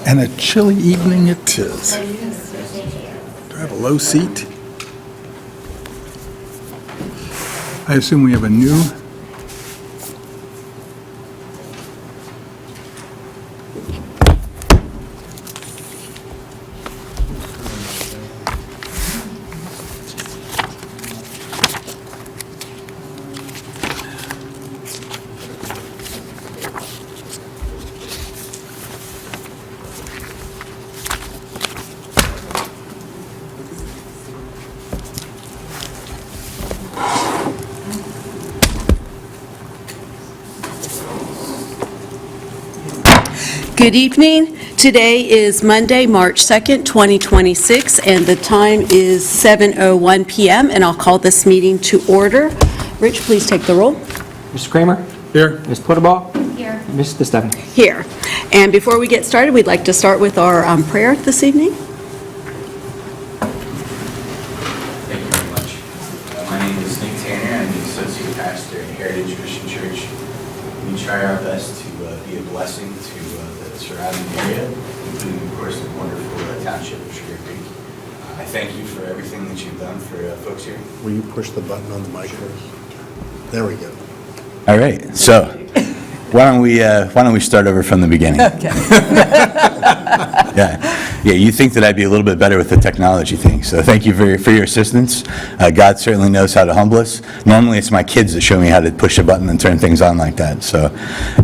And a chilly evening it is. Do I have a low seat? I assume we have a new. Good evening. Today is Monday, March 2nd, 2026, and the time is 7:01 p.m., and I'll call this meeting to order. Rich, please take the roll. Mr. Kramer? Here. Ms. Puttlebaugh? Here. Ms. DeStefano? Here. And before we get started, we'd like to start with our prayer this evening. Thank you very much. My name is Nick Tanner. I'm the Associate Pastor at Heritage Christian Church. We try our best to be a blessing to the surrounding area, including, of course, the wonderful township of Sugar Creek. I thank you for everything that you've done for folks here. Will you push the button on the mic first? There we go. All right, so why don't we start over from the beginning? Okay. Yeah. You think that I'd be a little bit better with the technology thing, so thank you for your assistance. God certainly knows how to humble us. Normally, it's my kids that show me how to push a button and turn things on like that. So,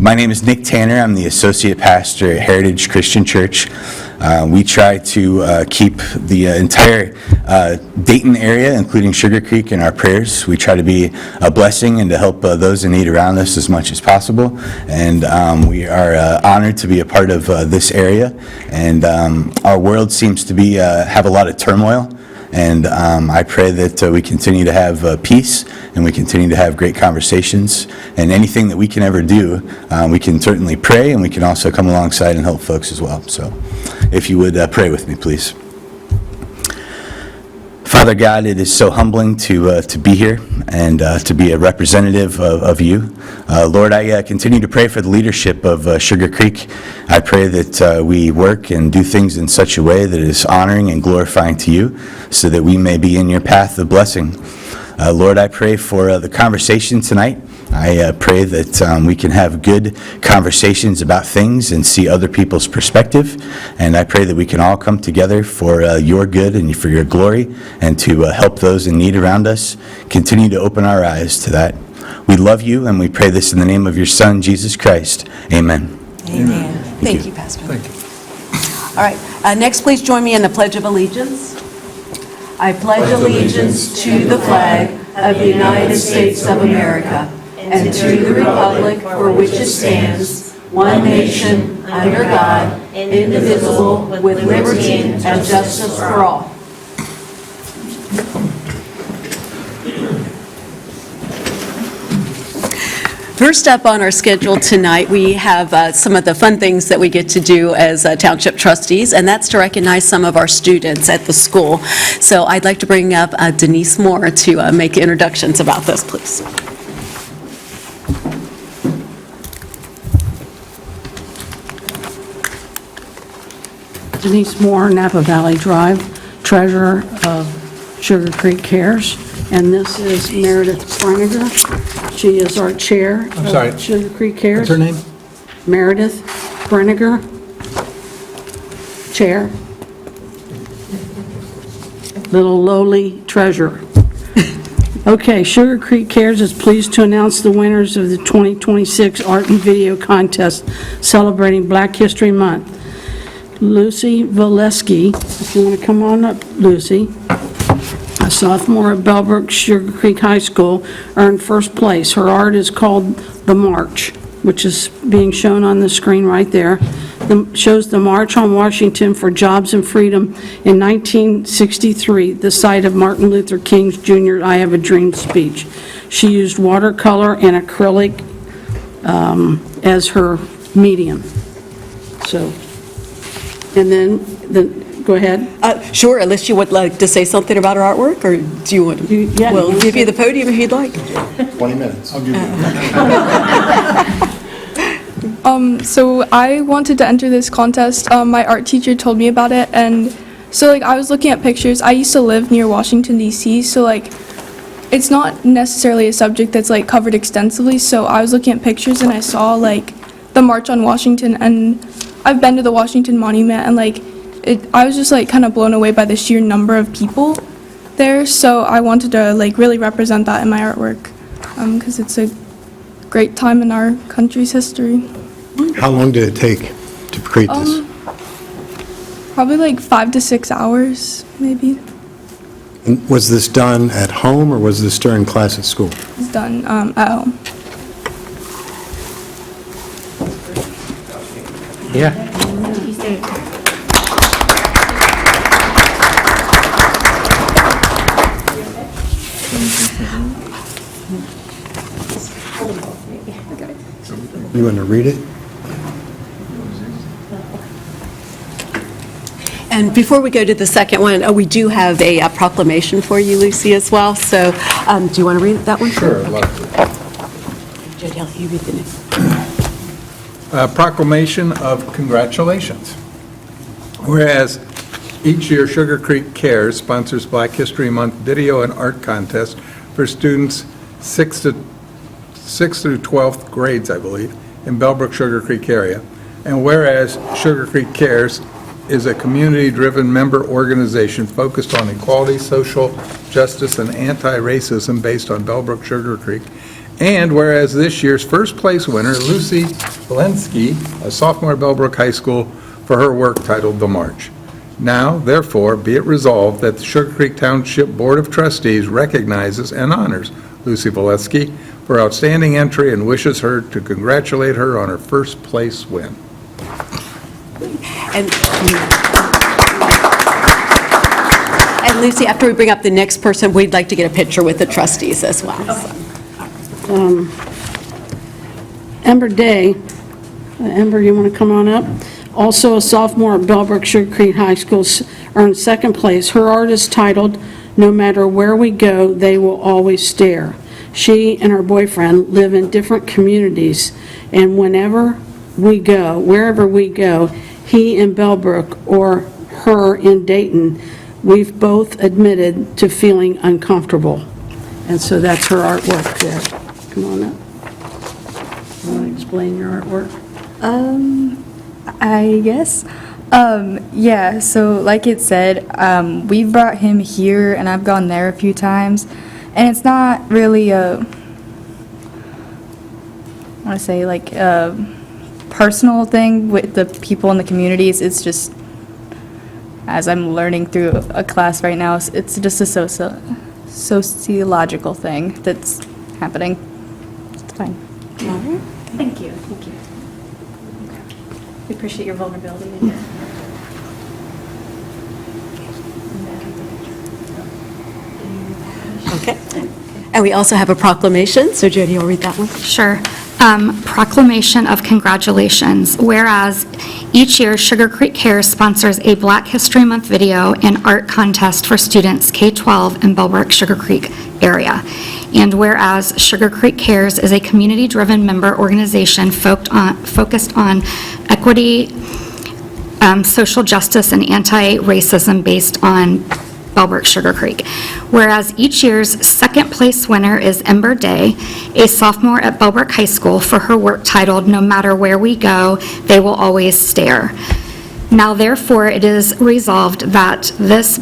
my name is Nick Tanner. I'm the Associate Pastor at Heritage Christian Church. We try to keep the entire Dayton area, including Sugar Creek, in our prayers. We try to be a blessing and to help those in need around us as much as possible. And we are honored to be a part of this area. And our world seems to be have a lot of turmoil. And I pray that we continue to have peace and we continue to have great conversations. And anything that we can ever do, we can certainly pray, and we can also come alongside and help folks as well. So if you would pray with me, please. Father God, it is so humbling to be here and to be a representative of you. Lord, I continue to pray for the leadership of Sugar Creek. I pray that we work and do things in such a way that is honoring and glorifying to you, so that we may be in your path of blessing. Lord, I pray for the conversation tonight. I pray that we can have good conversations about things and see other people's perspective. And I pray that we can all come together for your good and for your glory, and to help those in need around us. Continue to open our eyes to that. We love you, and we pray this in the name of your Son, Jesus Christ. Amen. Amen. Thank you, Pastor. Thank you. All right. Next, please join me in the Pledge of Allegiance. I pledge allegiance to the flag of the United States of America, and to the republic for which it stands, one nation, under God, indivisible, with liberty and justice for all. First up on our schedule tonight, we have some of the fun things that we get to do as township trustees, and that's to recognize some of our students at the school. So I'd like to bring up Denise Moore to make introductions about this, please. Denise Moore, Napa Valley Drive, treasurer of Sugar Creek Cares. And this is Meredith Brenniger. She is our chair of Sugar Creek Cares. What's her name? Meredith Brenniger, chair. Little lowly treasurer. Okay, Sugar Creek Cares is pleased to announce the winners of the 2026 Art and Video Contest celebrating Black History Month. Lucy Valesky, if you want to come on up, Lucy, a sophomore at Bellbrook Sugar Creek High School, earned first place. Her art is called The March, which is being shown on the screen right there. Shows the March on Washington for Jobs and Freedom in 1963, the site of Martin Luther King's Jr. I Have a Dream speech. She used watercolor and acrylic as her medium. So, and then go ahead. Sure, unless you would like to say something about her artwork, or do you want to? Yeah, We'll give you the podium if you'd like. 20 minutes. I'll give you So I wanted to enter this contest. My art teacher told me about it, and so like I was looking at pictures. I used to live near Washington, D.C., so like it's not necessarily a subject that's like covered extensively. So I was looking at pictures and I saw like the March on Washington, and I've been to the Washington Monument, and like I was just like kind of blown away by the sheer number of people there. So I wanted to like really represent that in my artwork, because it's a great time in our country's history. How long did it take to create this? Probably like 5 to 6 hours, maybe. And was this done at home, or was this during class at school? It's done at home. Yeah. You want to read it? And before we go to the second one, we do have a proclamation for you, Lucy, as well. So do you want to read that one? Sure, I'd love to. Jody, I'll let you read the next. Proclamation of congratulations. Whereas each year Sugar Creek Cares sponsors Black History Month video and art contest for students 6th through 12th grades, I believe, in Bellbrook, Sugar Creek area. And whereas Sugar Creek Cares is a community-driven member organization focused on equality, social justice, and anti-racism based on Bellbrook, Sugar Creek. And whereas this year's first place winner, Lucy Valensky, a sophomore at Bellbrook High School, for her work titled The March. Now, therefore, be it resolved that the Sugar Creek Township Board of Trustees recognizes and honors Lucy Valensky for outstanding entry and wishes her to congratulate her on her first place win. And Lucy, after we bring up the next person, we'd like to get a picture with the trustees as well. Ember Day, Ember, you want to come on up? Also a sophomore at Bellbrook Sugar Creek High School, earned second place. Her art is titled, "No Matter Where We Go, They Will Always Stare." She and her boyfriend live in different communities, and wherever we go, he in Bellbrook or her in Dayton, we've both admitted to feeling uncomfortable. And so that's her artwork there. Come on up. You want to explain your artwork? I guess. Yeah, so like it said, we've brought him here and I've gone there a few times, and it's not really I want to say like a personal thing with the people in the communities. It's just, as I'm learning through a class right now, it's just a sociological thing that's happening. It's fine. Thank you. Thank you. We appreciate your vulnerability. Okay. And we also have a proclamation, so Jody, you'll read that one. Sure. Proclamation of congratulations. Whereas each year Sugar Creek Cares sponsors a Black History Month video and art contest for students K-12 in Bellbrook, Sugar Creek area. And whereas Sugar Creek Cares is a community-driven member organization focused on equity, social justice, and anti-racism based on Bellbrook, Sugar Creek. Whereas each year's second place winner is Ember Day, a sophomore at Bellbrook High School, for her work titled, "No Matter Where We Go, They Will Always Stare." Now therefore it is resolved that this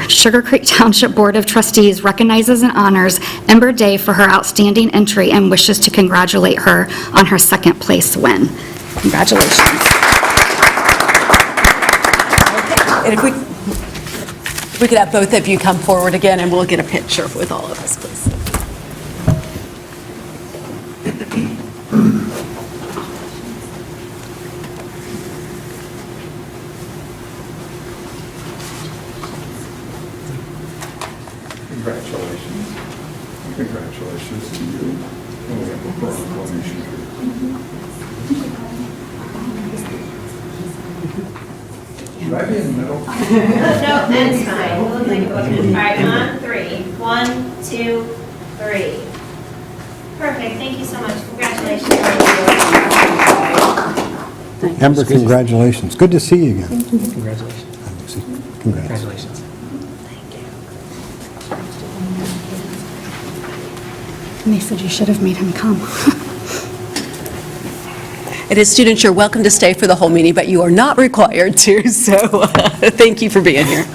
Sugar Creek Township Board of Trustees recognizes and honors Ember Day for her outstanding entry and wishes to congratulate her on her second place win. Congratulations. And if we could have both of you come forward again, and we'll get a picture with all of us, please. Congratulations. Congratulations to you. And we have a proclamation for you. Should I be in the middle? No, that's fine. We'll look like a book. All right, on three. 1, 2, 3. Perfect, thank you so much. Congratulations. Amber, congratulations. Good to see you again. Congratulations. Congrats. Congratulations. And they said you should have made him come. And as students, you're welcome to stay for the whole meeting, but you are not required to, so thank you for being here.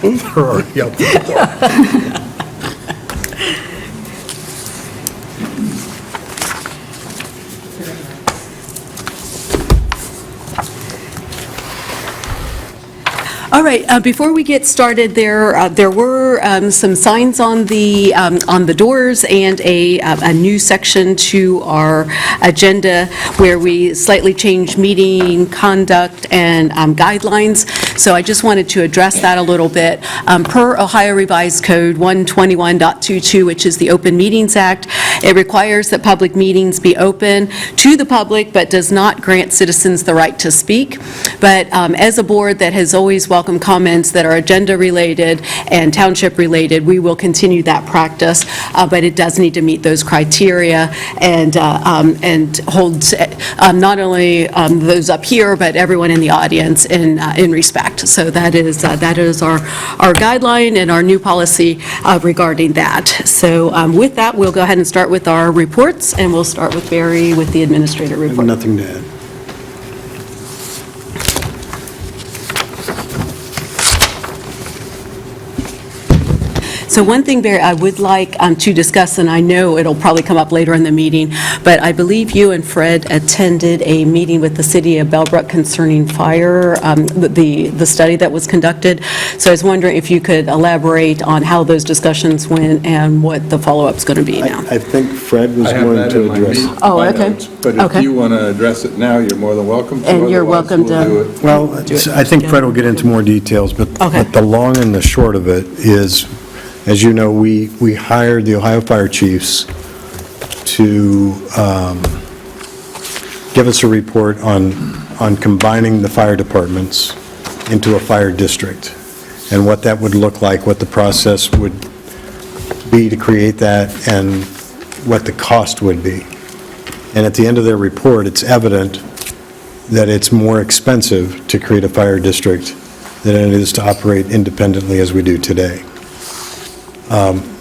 All right, before we get started, there were some signs on the doors and a new section to our agenda where we slightly changed meeting conduct and guidelines. So I just wanted to address that a little bit. Per Ohio Revised Code 121.22, which is the Open Meetings Act, it requires that public meetings be open to the public, but does not grant citizens the right to speak. But as a board that has always welcomed comments that are agenda-related and township-related, we will continue that practice, but it does need to meet those criteria and hold not only those up here, but everyone in the audience in respect. So that is our guideline and our new policy regarding that. So with that, we'll go ahead and start with our reports, and we'll start with Barry with the administrator I have report. nothing to add. So one thing, Barry, I would like to discuss, and I know it'll probably come up later in the meeting, but I believe you and Fred attended a meeting with the city of Bellbrook concerning fire, the study that was conducted. So I was wondering if you could elaborate on how those discussions went and what the follow-up's going to be now. I think Fred was I have going that to in my address. Oh, my okay. notes, but if Okay. you want to address it now, you're more than welcome to. And you're Otherwise, welcome we'll to- do it. Well, I think Fred will get into more details, but Okay. the long and the short of it is, as you know, we hired the Ohio Fire Chiefs to give us a report on combining the fire departments into a fire district, and what that would look like, what the process would be to create that, and what the cost would be. And at the end of their report, it's evident that it's more expensive to create a fire district than it is to operate independently as we do today.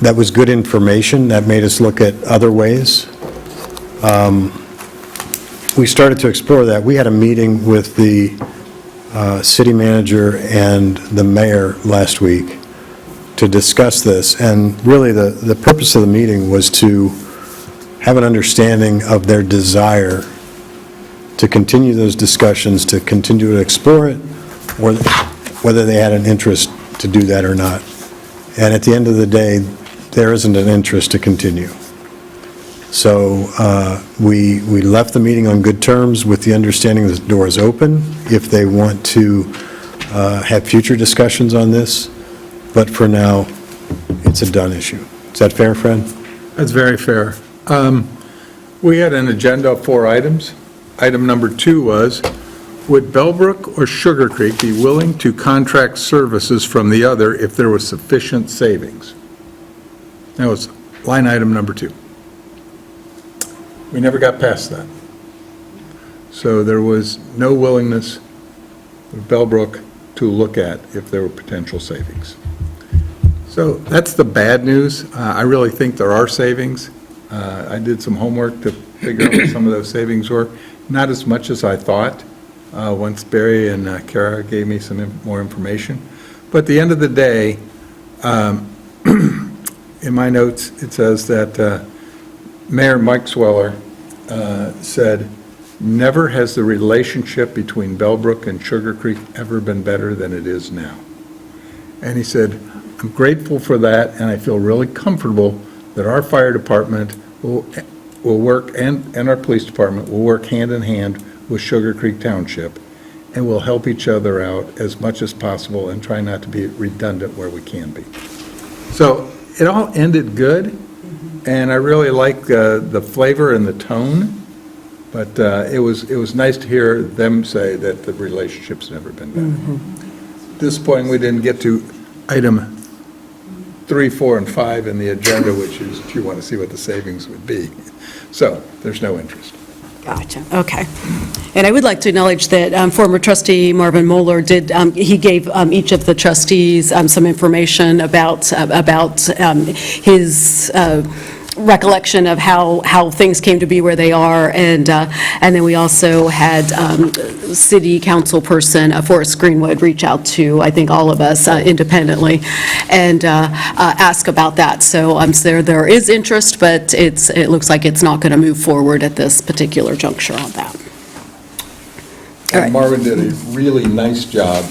That was good information. That made us look at other ways. We started to explore that. We had a meeting with the city manager and the mayor last week to discuss this, and really the purpose of the meeting was to have an understanding of their desire to continue those discussions, to continue to explore it, or whether they had an interest to do that or not. And at the end of the day, there isn't an interest to continue. So we left the meeting on good terms with the understanding that the door is open if they want to have future discussions on this, but for now, it's a done issue. Is that fair, Fred? That's very fair. We had an agenda of 4 items. Item number 2 was, would Bellbrook or Sugar Creek be willing to contract services from the other if there was sufficient savings? That was line item number 2. We never got past that. So there was no willingness of Bellbrook to look at if there were potential savings. So that's the bad news. I really think there are savings. I did some homework to figure out what some of those savings were. Not as much as I thought, once Barry and Kara gave me some more information. But at the end of the day, in my notes, it says that Mayor Mike Sweller said, never has the relationship between Bellbrook and Sugar Creek ever been better than it is now. And he said, I'm grateful for that, and I feel really comfortable that our fire department will work, and our police department will work hand in hand with Sugar Creek Township, and we'll help each other out as much as possible and try not to be redundant where we can be. So it all ended good, and I really like the flavor and the tone, but it was nice to hear them say that the relationship's never been better. At this point, we didn't get to item 3, 4, and 5 in the agenda, which is, if you want to see what the savings would be. So there's no interest. Gotcha, okay. And I would like to acknowledge that former trustee Marvin Moeller did, he gave each of the trustees some information about his recollection of how things came to be where they are, and then we also had city council person Forrest Greenwood reach out to, I think, all of us independently, and ask about that. So there is interest, but it looks like it's not going to move forward at this particular juncture on that. All right. And Marvin did a really nice job.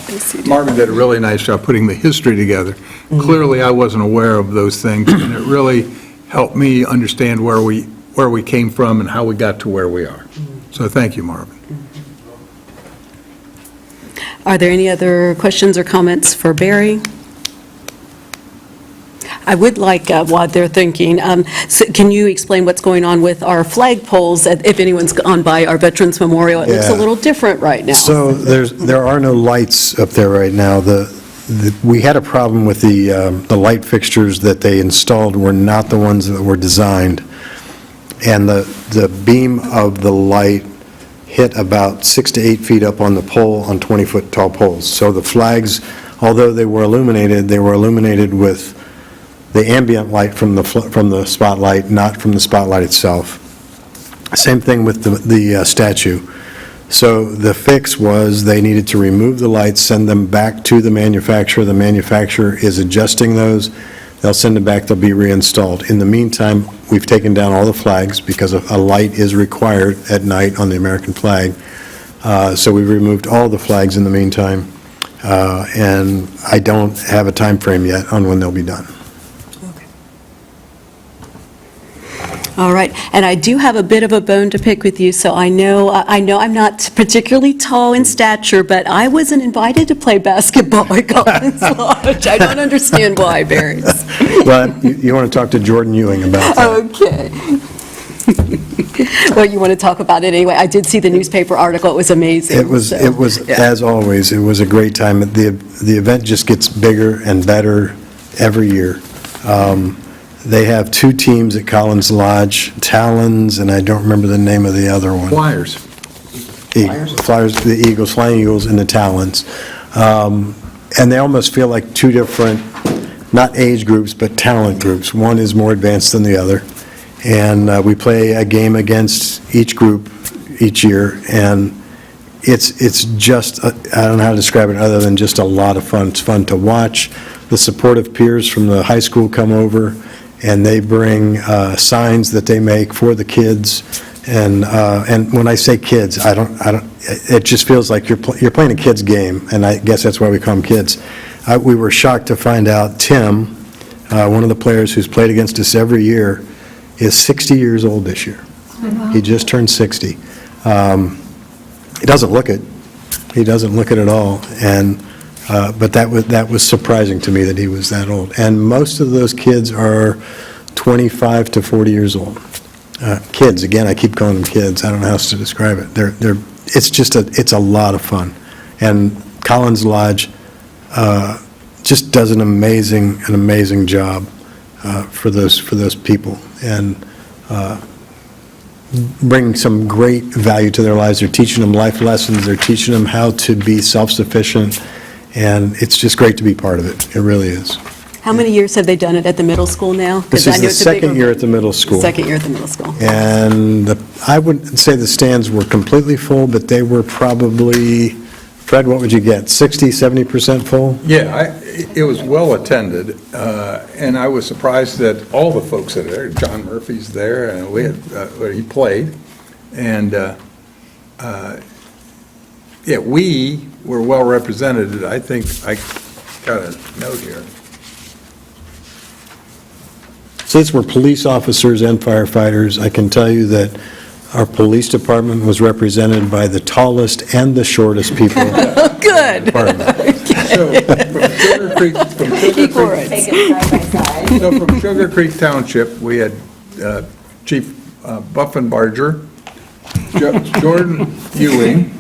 Marvin did a really nice job putting the history together. Clearly, I wasn't aware of those things, and it really helped me understand where we came from and how we got to where we are. So thank you, Marvin. Are there any other questions or comments for Barry? I would like, while they're thinking, can you explain what's going on with our flagpoles? If anyone's gone by our Veterans Memorial, it looks a Yeah. little different right now. So there are no lights up there right now. We had a problem with the light fixtures that they installed were not the ones that were designed. And the beam of the light hit about 6 to 8 feet up on the pole on 20-foot tall poles. So the flags, although they were illuminated with the ambient light from the spotlight, not from the spotlight itself. Same thing with the statue. So the fix was they needed to remove the lights, send them back to the manufacturer. The manufacturer is adjusting those. They'll send them back, they'll be reinstalled. In the meantime, we've taken down all the flags because a light is required at night on the American flag. So we removed all the flags in the meantime, and I don't have a time frame yet on when they'll be done. All right, and I do have a bit of a bone to pick with you, so I know I'm not particularly tall in stature, but I wasn't invited to play basketball at Collins Lodge. I don't understand why, Barry. Well, you want to talk to Jordan Ewing about that. Okay. Well, you want to talk about it anyway? I did see the newspaper article, it was amazing. It was, yeah. as always, it was a great time. The event just gets bigger and better every year. They have 2 teams at Collins Lodge, Talons, and I don't remember the name of the other one. Flyers. Flyers, the Eagles, Flying Eagles, and the Talons. And they almost feel like 2 different, not age groups, but talent groups. One is more advanced than the other. And we play a game against each group each year, and it's just, I don't know how to describe it other than just a lot of fun. It's fun to watch. The supportive peers from the high school come over, and they bring signs that they make for the kids. And when I say kids, it just feels like you're playing a kid's game, and I guess that's why we call them kids. We were shocked to find out Tim, one of the players who's played against us every year, is 60 years old this year. He just turned 60. He doesn't look it. He doesn't look it at all. And but that was surprising to me that he was that old. And most of those kids are 25 to 40 years old. Kids, again, I keep calling them kids. I don't know how else to describe it. It's a lot of fun. And Collins Lodge just does an amazing job for those people, and bringing some great value to their lives. They're teaching them life lessons. They're teaching them how to be self-sufficient, and it's just great to be part of it. It really is. How many years have they done it at the middle school now? This is the second year at the middle school. Second year at the middle school. And I wouldn't say the stands were completely full, but they were probably, Fred, what would you get, 60, 70% full? Yeah, it was well-attended, and I was surprised that all the folks that are there, John Murphy's there, and we had, he played, and, yeah, we were well-represented. I think I got a note here. Since we're police officers and firefighters, I can tell you that our police department was represented by the tallest and the shortest people. Good. So from Sugar Creek Township, we had Chief Buffenbarger, Jordan Ewing,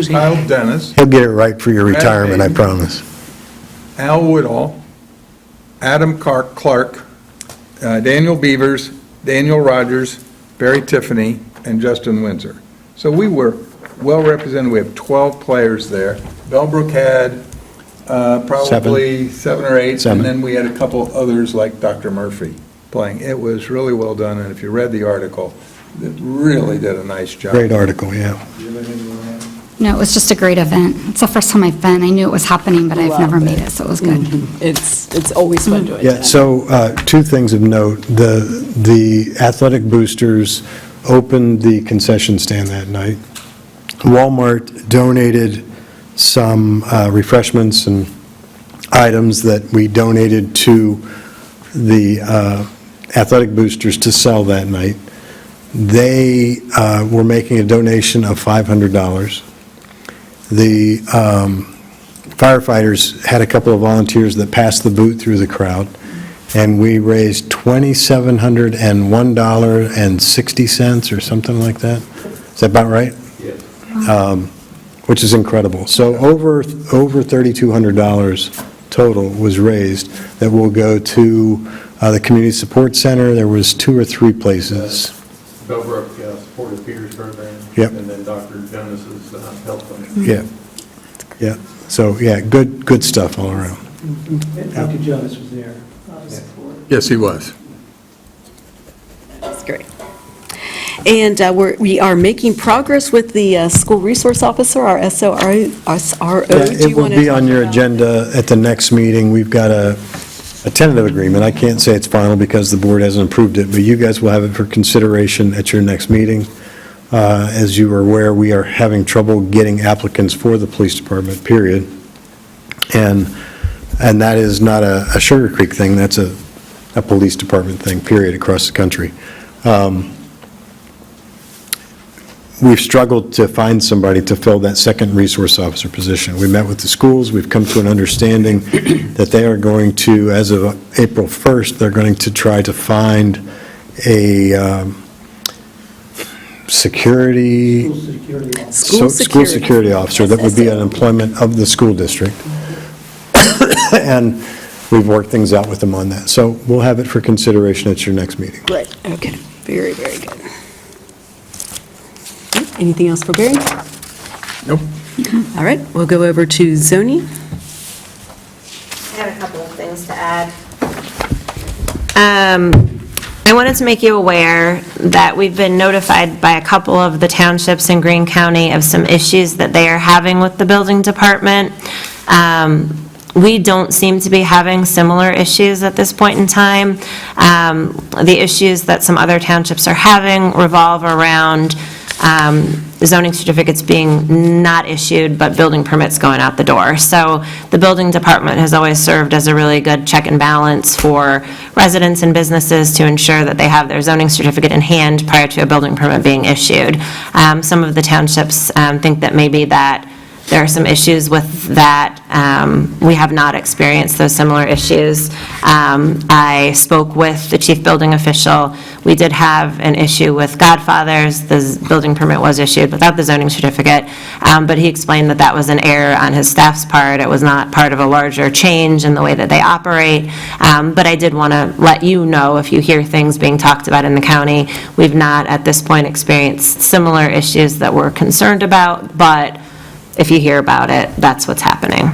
Kyle Dennis, He'll get it right for your retirement, I promise. Al Woodall, Adam Clark, Daniel Beavers, Daniel Rogers, Barry Tiffany, and Justin Windsor. So we were well represented. We have 12 players there. Bellbrook had probably 7 or 8, Seven. and then we had a couple others like Dr. Murphy playing. It was really well done, and if you read the article, it really did a nice job. Great article, yeah. Do you have anything you want to add? No, it was just a great event. It's the first time I've been. I knew it was happening, but I've never made it, so it was good. It's always fun to attend. Yeah, so two things of note. The athletic boosters opened the concession stand that night. Walmart donated some refreshments and items that we donated to the athletic boosters to sell that night. They were making a donation of $500. The firefighters had a couple of volunteers that passed the boot through the crowd, and we raised $2,701.60 or something like that. Is that about right? Yes. Which is incredible. So over $3,200 total was raised that will go to the Community Support Center. There was 2 or 3 places. Bellbrook Supportive Peers Program. Yep. And then Dr. Jonas's Health Fund. Yeah, yeah. So, yeah, good stuff all around. Dr. Jonas was there. Yes, he was. That's great. And we are making progress with the school resource officer, our SRO. Yeah, it will be on your agenda at the next meeting. We've got a tentative agreement. I can't say it's final because the board hasn't approved it, but you guys will have it for consideration at your next meeting. As you are aware, we are having trouble getting applicants for the police department, period. And that is not a Sugar Creek thing. That's a police department thing, period, across the country. We've struggled to find somebody to fill that second resource officer position. We met with the schools. We've come to an understanding that they are going to, as of April 1st, they're going to try to find a School security officer that would be an employment of the school district. And we've worked things out with them on that. So we'll have it for consideration at your next meeting. Right, okay. Very, very good. Anything else for Barry? Nope. All right, we'll go over to zoning. I have a couple of things to add. I wanted to make you aware that we've been notified by a couple of the townships in Greene County of some issues that they are having with the building department. We don't seem to be having similar issues at this point in time. The issues that some other townships are having revolve around zoning certificates being not issued, but building permits going out the door. So the building department has always served as a really good check and balance for residents and businesses to ensure that they have their zoning certificate in hand prior to a building permit being issued. Some of the townships think that maybe that there are some issues with that. We have not experienced those similar issues. I spoke with the chief building official. We did have an issue with Godfather's. The building permit was issued without the zoning certificate, but he explained that that was an error on his staff's part. It was not part of a larger change in the way that they operate. But I did want to let you know, if you hear things being talked about in the county, we've not at this point experienced similar issues that we're concerned about, but if you hear about it, that's what's happening.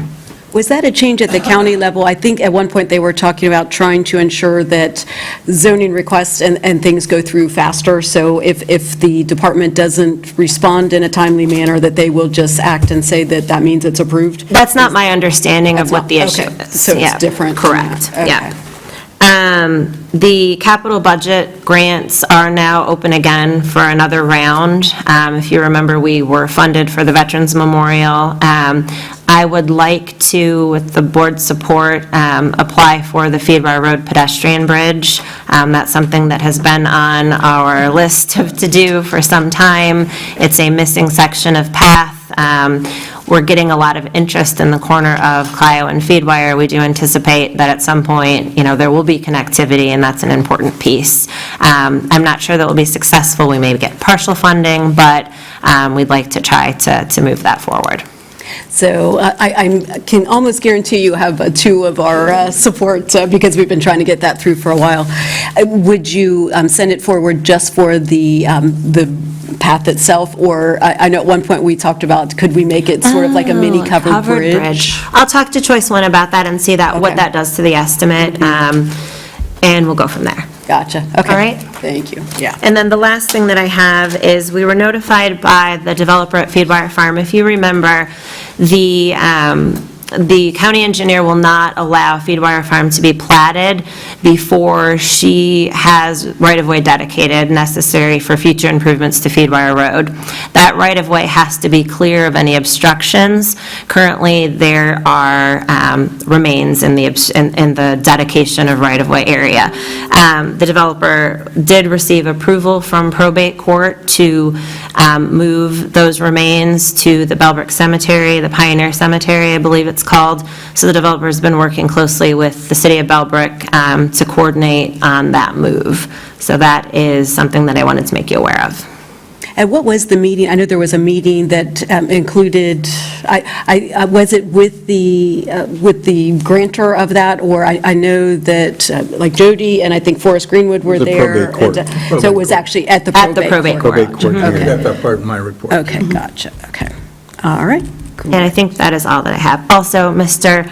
Was that a change at the county level? I think at one point they were talking about trying to ensure that zoning requests and things go through faster. So if the department doesn't respond in a timely manner, that they will just act and say that that means it's approved? That's not my understanding of what the issue Okay, is. so it's Yeah, different than Correct, that. yeah. Okay. The capital budget grants are now open again for another round. If you remember, we were funded for the Veterans Memorial. I would like to, with the board's support, apply for the Feedbar Road pedestrian bridge. That's something that has been on our list to do for some time. It's a missing section of path. We're getting a lot of interest in the corner of Clio and Feedwire. We do anticipate that at some point, there will be connectivity, and that's an important piece. I'm not sure that we'll be successful. We may get partial funding, but we'd like to try to move that forward. So I can almost guarantee you have two of our support because we've been trying to get that through for a while. Would you send it forward just for the path itself? Or I know at one point we talked about, could we make it sort of like a mini covered bridge? I'll talk to Choice One about that and see that, what Okay. that does to the estimate, and we'll go from there. Gotcha, okay. All right. Thank you, yeah. And then the last thing that I have is we were notified by the developer at Feedwire Farm. If you remember, the county engineer will not allow Feedwire Farm to be platted before she has right-of-way dedicated necessary for future improvements to Feedwire Road. That right-of-way has to be clear of any obstructions. Currently, there are remains in the dedication of right-of-way area. The developer did receive approval from probate court to move those remains to the Bellbrook Cemetery, the Pioneer Cemetery, I believe it's called. So the developer's been working closely with the city of Bellbrook to coordinate on that move. So that is something that I wanted to make you aware of. And what was the meeting? I know there was a meeting that included, was it with the grantor of that? Or I know that, like Jody and I think Forrest Greenwood were The there. probate court. and, So it was actually at the At the probate probate court. court. Probate court, I yeah. got that part in my report. Okay, gotcha, okay. All right. And I think that is all that I have. Also, Mr.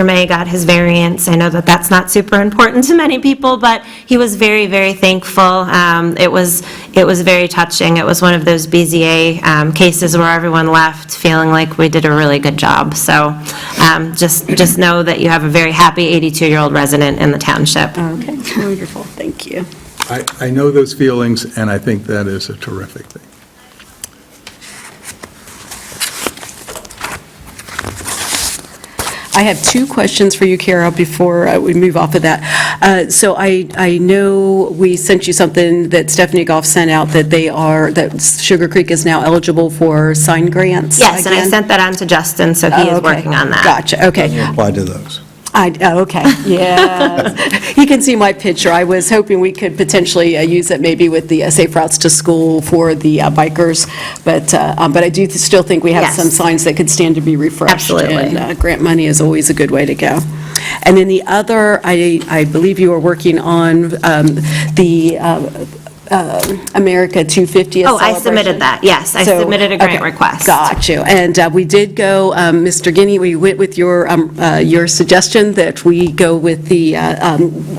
May got his variance. I know that that's not super important to many people, but he was very, very thankful. It was very touching. It was one of those BZA cases where everyone left feeling like we did a really good job. So just know that you have a very happy 82-year-old resident in the township. Okay, wonderful, thank you. I know those feelings, and I think that is a terrific thing. I have two questions for you, Kara, before we move off of that. So I know we sent you something that Stephanie Goff sent out that Sugar Creek is now eligible for sign grants. Yes, and I again? sent that on to Justin, so he is Okay. working on that. Gotcha, okay. Apply to those. Okay, yeah. You can see my picture. I was hoping we could potentially use it maybe with the Safe Routes to School for the bikers, but I do still think we have Yes. some signs that could stand to be refreshed. Absolutely. And grant money is always a good way to go. And then the other, I believe you are working on the America 250th Oh, I celebration. submitted that, yes. I So, submitted a grant okay, request. Got you. And we did go, Mr. Guinea, we went with your suggestion that we go with the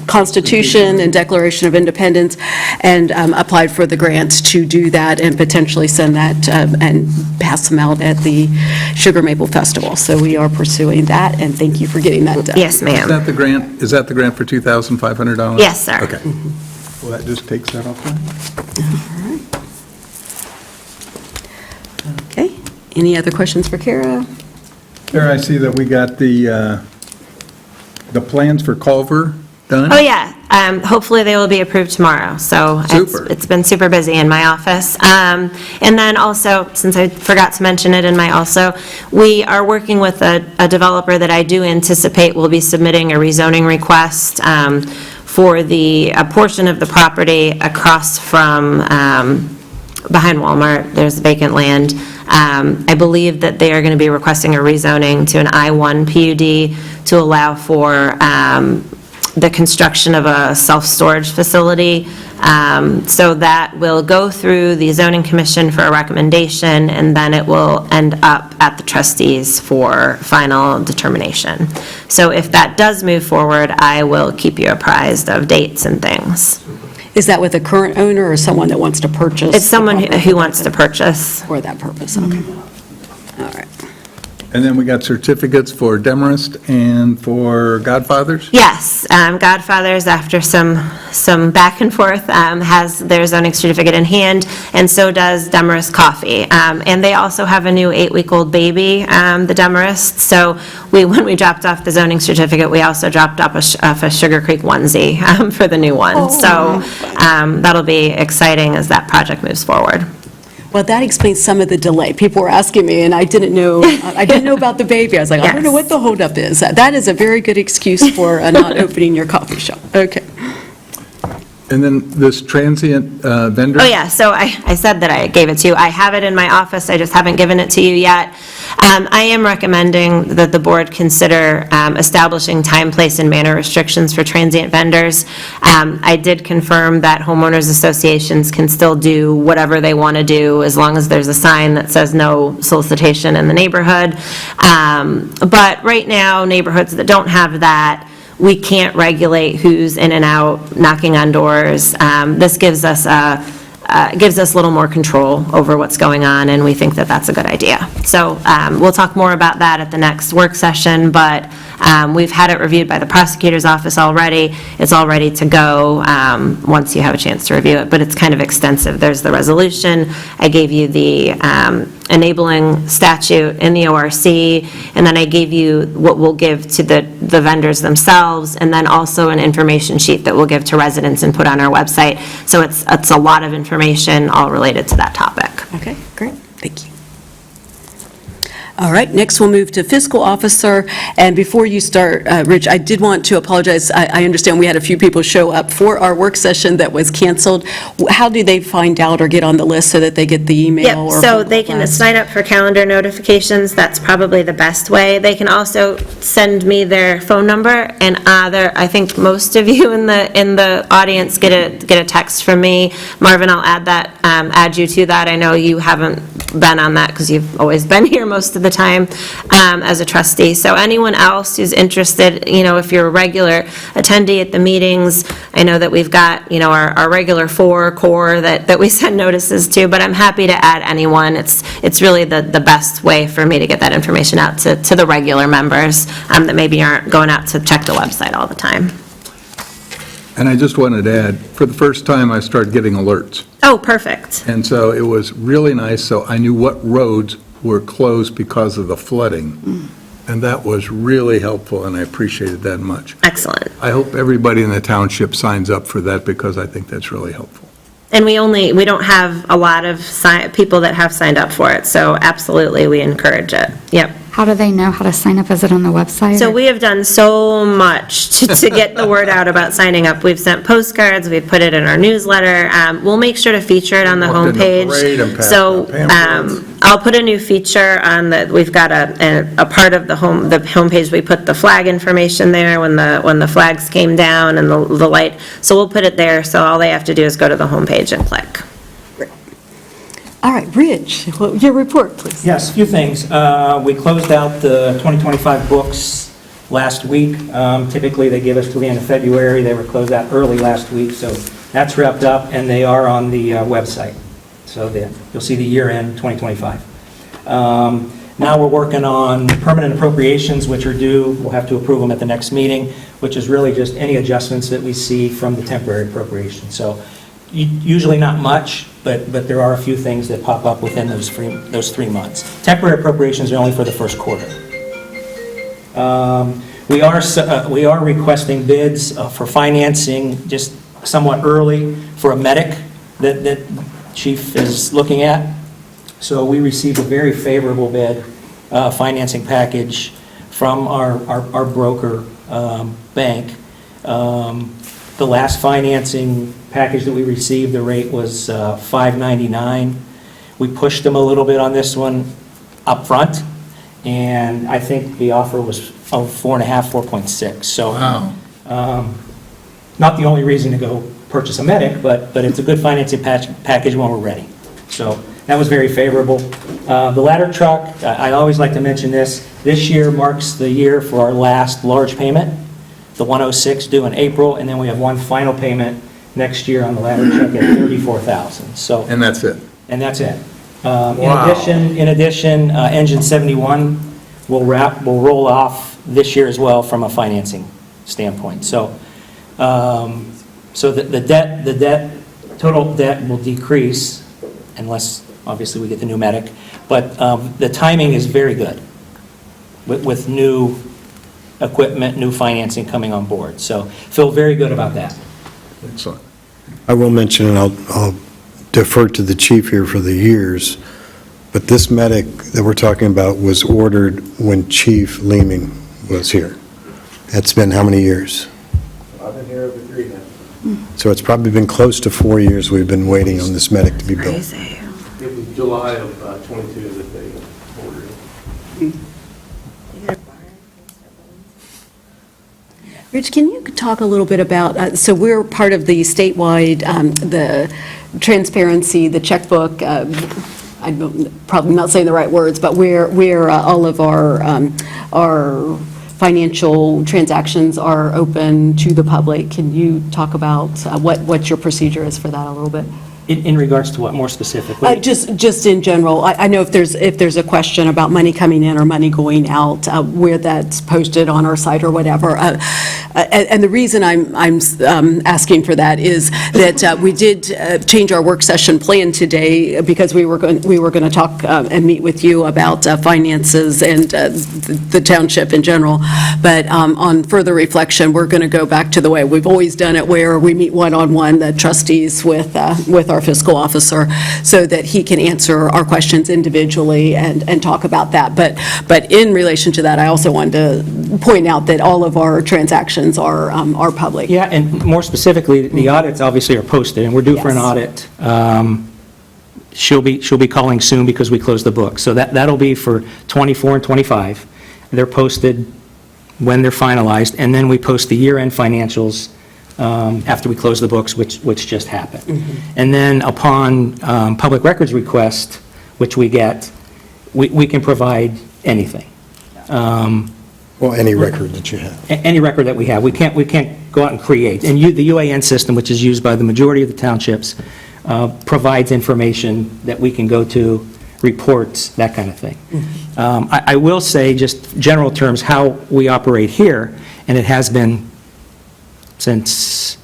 Constitution and Declaration of Independence and applied for the grants to do that and potentially send that and pass them out at the Sugar Maple Festival. So we are pursuing that, and thank you for getting that done. Yes, Is ma'am. that the grant for $2,500? Yes, sir. Okay. Well, that just takes that off then? Okay. Any other questions for Kara? There, I see that we got the plans for Culver done. Oh, yeah. Hopefully, they will be approved tomorrow, so Super. it's been super busy in my office. And then also, since I forgot to mention it in my also, we are working with a developer that I do anticipate will be submitting a rezoning request for a portion of the property across from, behind Walmart, there's vacant land. I believe that they are going to be requesting a rezoning to an I-1 PUD to allow for the construction of a self-storage facility. So that will go through the zoning commission for a recommendation, and then it will end up at the trustees for final determination. So if that does move forward, I will keep you apprised of dates and things. Is that with a current owner or someone that wants to purchase? It's someone who wants to purchase. For that purpose, okay. All right. And then we got certificates for Demarest and for Godfathers? Yes, Godfathers, after some back and forth, has their zoning certificate in hand, and so does Demarest Coffee. And they also have a new 8-week-old baby, the Demarest. So when we dropped off the zoning certificate, we also dropped off a Sugar Creek onesie for the new one. So that'll be exciting as that project moves forward. Well, that explains some of the delay. People were asking me, and I didn't know about the baby. I was like, I don't know what the holdup is. That is a very good excuse for not opening your coffee shop. Okay. And then this transient vendor? Oh, yeah, so I said that I gave it to you. I have it in my office, I just haven't given it to you yet. I am recommending that the board consider establishing time, place, and manner restrictions for transient vendors. I did confirm that homeowners associations can still do whatever they want to do as long as there's a sign that says no solicitation in the neighborhood. But right now, neighborhoods that don't have that, we can't regulate who's in and out, knocking on doors. This gives us a little more control over what's going on, and we think that that's a good idea. So we'll talk more about that at the next work session, but we've had it reviewed by the prosecutor's office already. It's all ready to go once you have a chance to review it, but it's kind of extensive. There's the resolution. I gave you the enabling statute in the ORC, and then I gave you what we'll give to the vendors themselves, and then also an information sheet that we'll give to residents and put on our website. So it's a lot of information all related to that topic. Okay, great, thank you. All right, next we'll move to fiscal officer, and before you start, Rich, I did want to apologize. I understand we had a few people show up for our work session that was canceled. How do they find out or get on the list so that they get the email? Yep, or so phone they can blast? sign up for calendar notifications, that's probably the best way. They can also send me their phone number, and I think most of you in the audience get a text from me. Marvin, I'll add you to that. I know you haven't been on that because you've always been here most of the time as a trustee. So anyone else who's interested, if you're a regular attendee at the meetings, I know that we've got, our regular 4 core that we send notices to, but I'm happy to add anyone. It's really the best way for me to get that information out to the regular members that maybe aren't going out to check the website all the time. And I just wanted to add, for the first time, I started getting alerts. Oh, perfect. And so it was really nice, so I knew what roads were closed because of the flooding. And that was really helpful, and I appreciated that much. Excellent. I hope everybody in the township signs up for that, because I think that's really helpful. And we don't have a lot of people that have signed up for it, so absolutely, we encourage it. Yep. How do they know how to sign up? Is it on the website? So we have done so much to get the word out about signing up. We've sent postcards, we've put it in our newsletter. We'll make sure to feature it on the Walked in the homepage. parade and passed So out pamphlets. I'll put a new feature on we've got a part of the homepage, we put the flag information there when the flags came down and the light. So we'll put it there, so all they have to do is go to the homepage and click. All right, Rich, your report, please. Yes, a few things. We closed out the 2025 books last week. Typically, they give us till the end of February. They were closed out early last week, so that's wrapped up, and they are on the website. So you'll see the year-end 2025. Now we're working on permanent appropriations, which are due. We'll have to approve them at the next meeting, which is really just any adjustments that we see from the temporary appropriation. So usually not much, but there are a few things that pop up within those 3 months. Temporary appropriations are only for the first quarter. We are requesting bids for financing just somewhat early for a medic that Chief is looking at. So we received a very favorable bid financing package from our broker bank. The last financing package that we received, the rate was $599. We pushed them a little bit on this one up front, and I think the offer was 4.5, 4.6. So, not the only reason to go purchase a medic, but it's a good financing package when we're ready. So that was very favorable. The ladder truck, I always like to mention this. This year marks the year for our last large payment, the 106 due in April, and then we have one final payment next year on the ladder truck at $34,000. So, And that's it. and that's it. Wow. In addition, engine 71 will roll off this year as well from a financing standpoint. So, the total debt will decrease unless obviously we get the new medic. But the timing is very good with new equipment, new financing coming on board. So feel very good about that. Excellent. I will mention, and I'll defer to the chief here for the years, but this medic that we're talking about was ordered when Chief Leeming was here. That's been how many years? I've been here over 3 now. So it's probably been close to 4 years we've been waiting on this medic to be built. Crazy. It was July of '22 that they ordered it. Rich, can you talk a little bit about, so we're part of the statewide, the transparency, the checkbook, I'm probably not saying the right words, but where all of our financial transactions are open to the public. Can you talk about what your procedure is for that a little bit? In regards to what more specifically? Just in general, I know if there's a question about money coming in or money going out, where that's posted on our site or whatever. And the reason I'm asking for that is that we did change our work session plan today because we were going to talk and meet with you about finances and the township in general. But on further reflection, we're going to go back to the way we've always done it, where we meet one-on-one, the trustees with our fiscal officer, so that he can answer our questions individually and talk about that. But in relation to that, I also wanted to point out that all of our transactions are public. Yeah, and more specifically, the audits obviously are posted, and we're due for an audit. She'll be calling soon because we closed the book. So that'll be for 24 and 25. They're posted when they're finalized, and then we post the year-end financials after we close the books, which just happened. And then upon public records request, which we get, we can provide anything. Well, any record that you have. Any record that we have. We can't go out and create. And the UAN system, which is used by the majority of the townships, provides information that we can go to, reports, that kind of thing. I will say, just general terms, how we operate here, and it has been since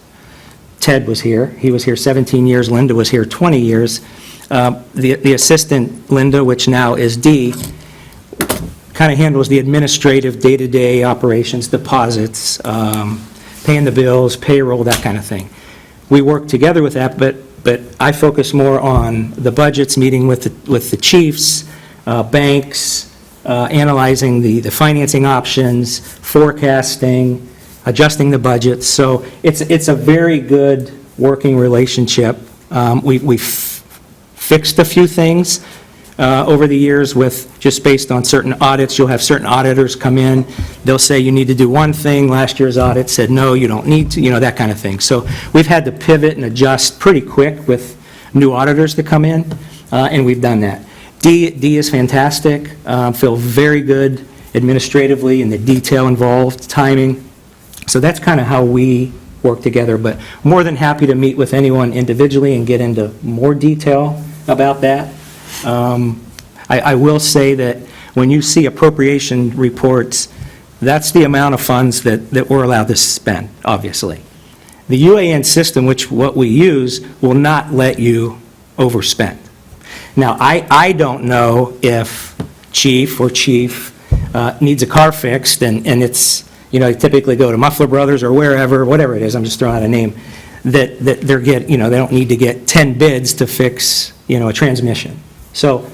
Ted was here. He was here 17 years, Linda was here 20 years. The assistant, Linda, which now is Dee, kind of handles the administrative day-to-day operations, deposits, paying the bills, payroll, that kind of thing. We work together with that, but I focus more on the budgets, meeting with the chiefs, banks, analyzing the financing options, forecasting, adjusting the budgets. So it's a very good working relationship. We've fixed a few things over the years with, just based on certain audits. You'll have certain auditors come in, they'll say you need to do one thing, last year's audit said no, you don't need to, that kind of thing. So we've had to pivot and adjust pretty quick with new auditors to come in, and we've done that. Dee is fantastic, feel very good administratively in the detail involved, timing. So that's kind of how we work together, but more than happy to meet with anyone individually and get into more detail about that. I will say that when you see appropriation reports, that's the amount of funds that we're allowed to spend, obviously. The UAN system, what we use, will not let you overspend. Now, I don't know if chief needs a car fixed, and it's, you typically go to Muffler Brothers or whatever it is, I'm just throwing out a name, that they're they don't need to get 10 bids to fix, a transmission. So,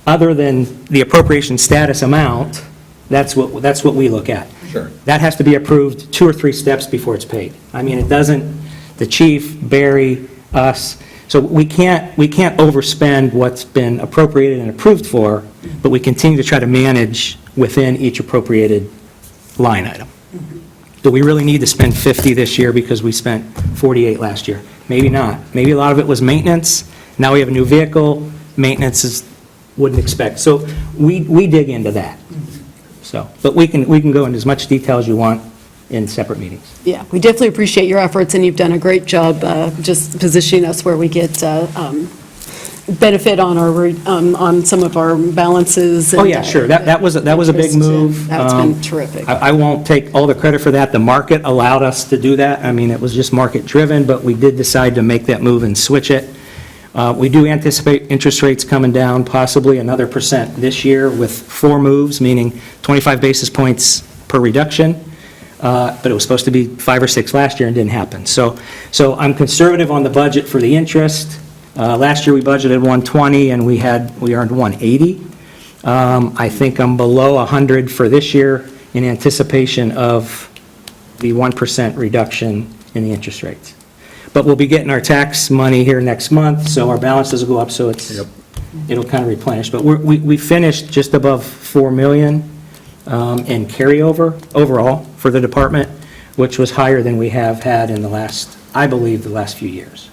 other than the appropriation status amount, that's what we look at. Sure. That has to be approved 2 or 3 steps before it's paid. I mean, it doesn't, the chief, Barry, us, so we can't overspend what's been appropriated and approved for, but we continue to try to manage within each appropriated line item. Do we really need to spend 50 this year because we spent 48 last year? Maybe not. Maybe a lot of it was maintenance. Now we have a new vehicle. Maintenance wouldn't expect. So we dig into that. So, but we can go into as much detail as you want in separate meetings. Yeah, we definitely appreciate your efforts, and you've done a great job just positioning us where we get benefit on some of our balances. Oh, yeah, sure. That was a big move. That's been terrific. I won't take all the credit for that. The market allowed us to do that. I mean, it was just market-driven, but we did decide to make that move and switch it. We do anticipate interest rates coming down possibly another % this year with 4 moves, meaning 25 basis points per reduction. But it was supposed to be 5 or 6 last year and didn't happen. So I'm conservative on the budget for the interest. Last year we budgeted 120 and we earned 180. I think I'm below 100 for this year in anticipation of the 1% reduction in the interest rates. But we'll be getting our tax money here next month, so our balances will go up, so Yep. it'll kind of replenish. But we finished just above 4 million in carryover overall for the department, which was higher than we have had in the last, I believe, the last few years.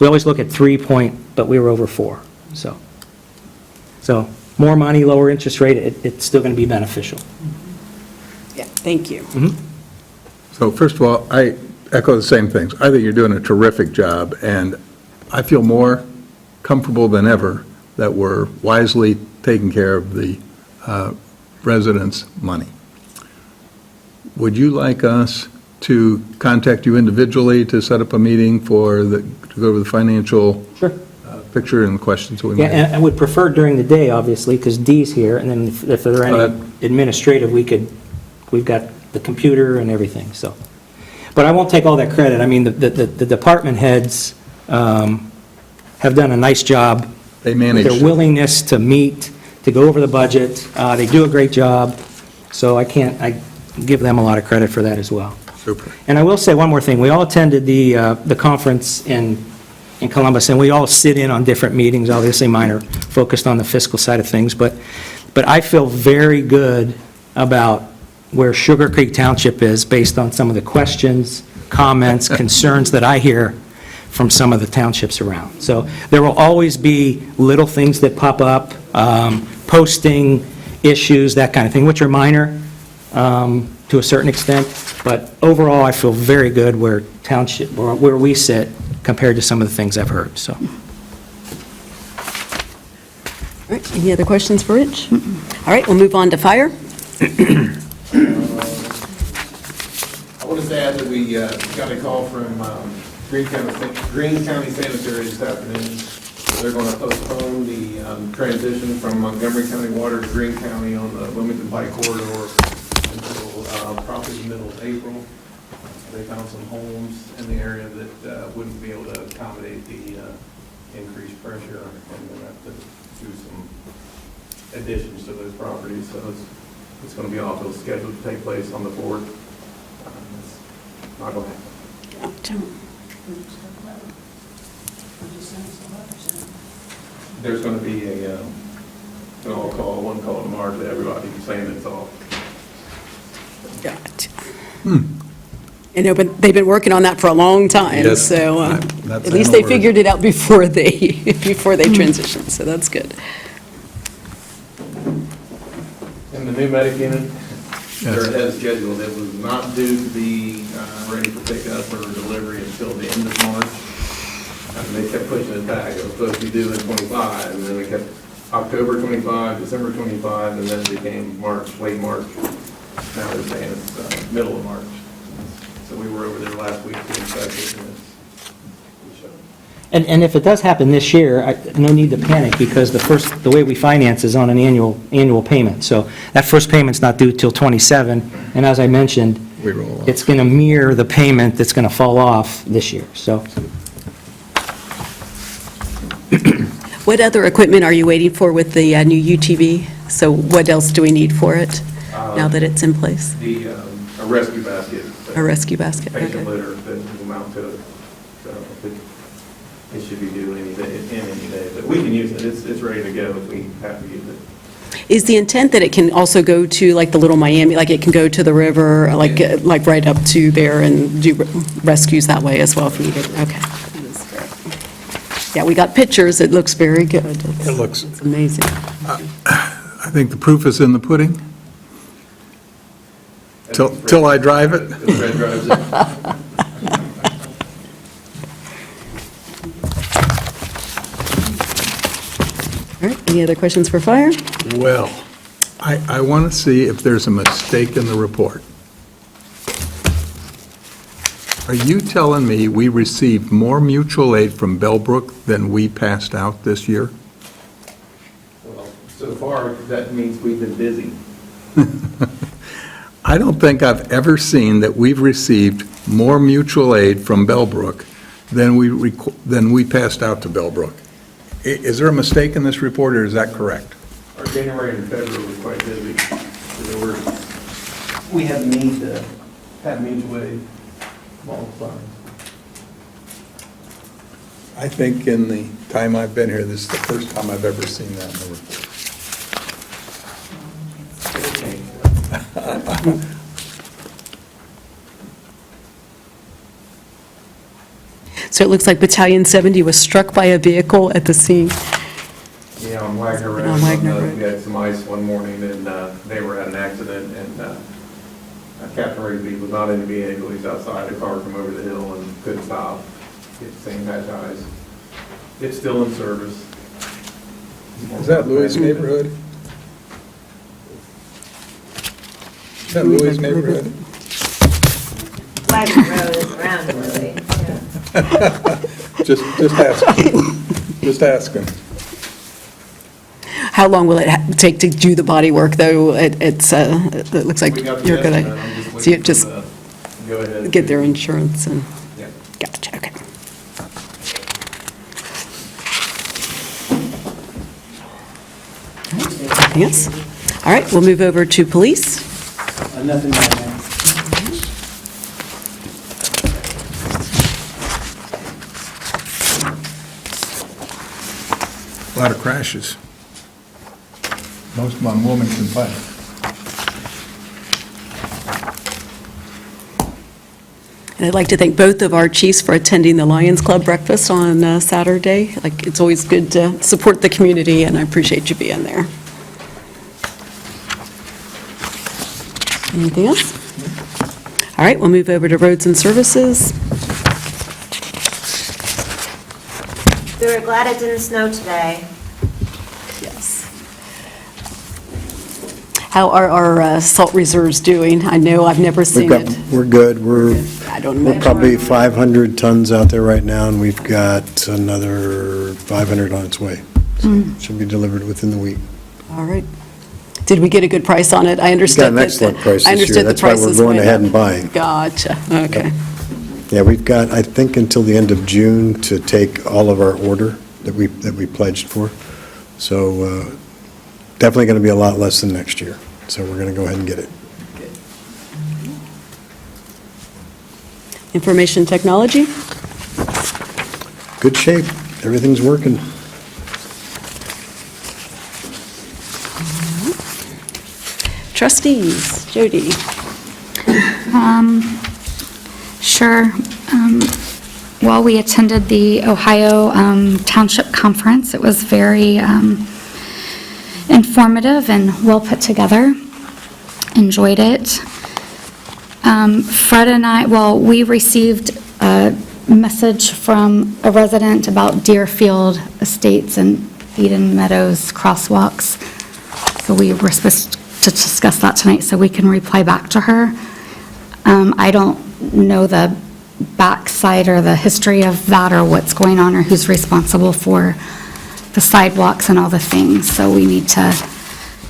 We always look at 3 point, but we were over 4, so. So more money, lower interest rate, it's still going to be beneficial. Yeah, thank you. So first of all, I echo the same things. I think you're doing a terrific job, and I feel more comfortable than ever that we're wisely taking care of the residents' money. Would you like us to contact you individually to set up a meeting to go over the financial Sure. picture and questions that we Yeah, might and I would prefer during the day, obviously, because Dee's here, and then if there are any administrative, we've got the computer and everything, so. But I won't take all that credit. I mean, the department heads have done a nice job. They manage. Their willingness to meet, to go over the budget, they do a great job, so I give them a lot of credit for that as well. Super. And I will say one more thing. We all attended the conference in Columbus, and we all sit in on different meetings. Obviously, mine are focused on the fiscal side of things, but I feel very good about where Sugar Creek Township is based on some of the questions, comments, concerns that I hear from some of the townships around. So there will always be little things that pop up, posting issues, that kind of thing, which are minor to a certain extent, but overall, I feel very good where we sit compared to some of the things I've heard, so. All right, any other questions for Rich? All right, we'll move on to fire. I want to add that we got a call from Greene County Sanitary this afternoon. They're going to postpone the transition from Montgomery County Water to Greene County on the Wilmington Pike Corridor until probably the middle of April. They found some homes in the area that wouldn't be able to accommodate the increased pressure, and they're going to have to do some additions to those properties. So it's going to be off. It's scheduled to take place on the 4th. It's not going to happen. There's going to be one call tomorrow to everybody saying it's off. Gotcha. I know, but they've been working on that for a long time, Yes. so That's at least they over. figured it out before they transitioned, so that's good. And the new medic unit, they're Yes. ahead of schedule. It was not due to be ready for pickup or delivery until the end of March. And they kept pushing it back. It was supposed to be due in 25, and then they kept October 25, December 25, and then it became March, late March. Now they're saying it's middle of March. So we were over there last week to inspect it, and it's showing. And if it does happen this year, no need to panic, because the way we finance is on an annual payment. So that first payment's not due till 27, and as I mentioned, We roll off. it's going to mirror the payment that's going to fall off this year, so. What other equipment are you waiting for with the new UTV? So what else do we need for it now that it's in place? A rescue basket. A rescue basket, Patient okay. litter that will mount to it. So it should be due any day, but we can use it. It's ready to go if we have to use it. Is the intent that it can also go to like the Little Miami, like it can go to the river, like right up to there and do rescues that way as well if needed? Okay. That is great. Yeah, we got pictures. It looks very good. It looks- It's amazing. I think the proof is in the pudding. Till I drive it. Till Fred drives it. All right, any other questions for fire? Well, I want to see if there's a mistake in the report. Are you telling me we received more mutual aid from Bellbrook than we passed out this year? Well, so far, that means we've been busy. I don't think I've ever seen that we've received more mutual aid from Bellbrook than we passed out to Bellbrook. Is there a mistake in this report, or is that correct? Our January and February was quite busy. We had need to have mutual aid of all sides. I think in the time I've been here, this is the first time I've ever seen that in the report. So it looks like Battalion 70 was struck by a vehicle at the scene. Yeah, on Wagner Road. On Wagner Road. We had some ice one morning, and they were at an accident, and Captain Rigby was not in the vehicle. He's outside. The car from over the hill and couldn't stop. It's the same hatch eyes. It's still in service. Is that Louis' neighborhood? Is that Louis' neighborhood? Wagner Road is around Louis. Just asking. Just asking. How long will it take to do the body work, though? It looks like We got the you're going estimate. I'm to, waiting just for the go-ahead. get their insurance and, Yeah. gotcha, okay. Anything else? All right, we'll move over to police. Nothing right now. A lot of crashes. Most of them on Wilmington Pike. And I'd like to thank both of our chiefs for attending the Lions Club breakfast on Saturday. Like, it's always good to support the community, and I appreciate you being there. Anything else? All right, we'll move over to roads and services. We were glad it didn't snow today. Yes. How are our salt reserves doing? I know I've never seen it. We're good. I don't We're know. probably 500 tons out there right now, and we've got another 500 on its way. So should be delivered within the week. All right. Did we get a good price on it? I We understood got an that- excellent price I this year. understood the That's why we're prices going went ahead up. and buying. Gotcha, okay. Yeah, we've got, I think, until the end of June to take all of our order that we pledged for. So definitely going to be a lot less than next year. So we're going to go ahead and get it. Information technology? Good shape. Everything's working. Trustees, Jody. Sure. Well, we attended the Ohio Township Conference. It was very informative and well put together. Enjoyed it. Fred and I, well, we received a message from a resident about Deerfield Estates and Eden Meadows crosswalks. So we were supposed to discuss that tonight, so we can reply back to her. I don't know the backside or the history of that or what's going on or who's responsible for the sidewalks and all the things. So we need to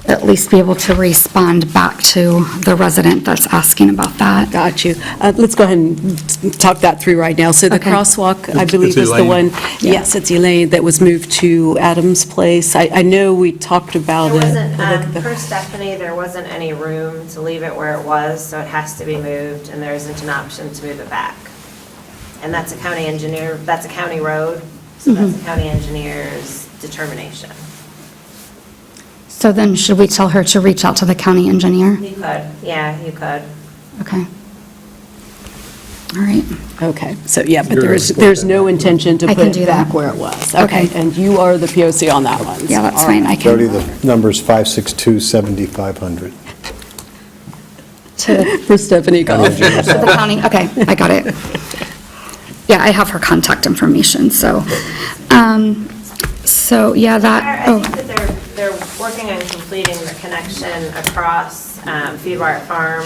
at least be able to respond back to the resident that's asking about that. Got you. Let's go ahead and talk that through right now. So the Okay. crosswalk, I believe, It's is the Elaine. one, yes, it's Elaine, that was moved to Adams Place. I know we talked about There it. wasn't, per Stephanie, there wasn't any room to leave it where it was, so it has to be moved, and there isn't an option to move it back. And that's a county engineer, that's a county road, so that's a county engineer's determination. So then should we tell her to reach out to the county engineer? You could, yeah, you could. Okay. All right. Okay, so, yeah, but You're there's no intention to I put can do it that. back where it was. Okay. And you are the POC on that one. Yeah, that's All fine. right. I Jody, can. the number's 562-7500. For Stephanie Goff. To the county, okay, I got it. Yeah, I have her contact information, so, yeah, that, I oh, think that they're working on completing the connection across Feedwire Farm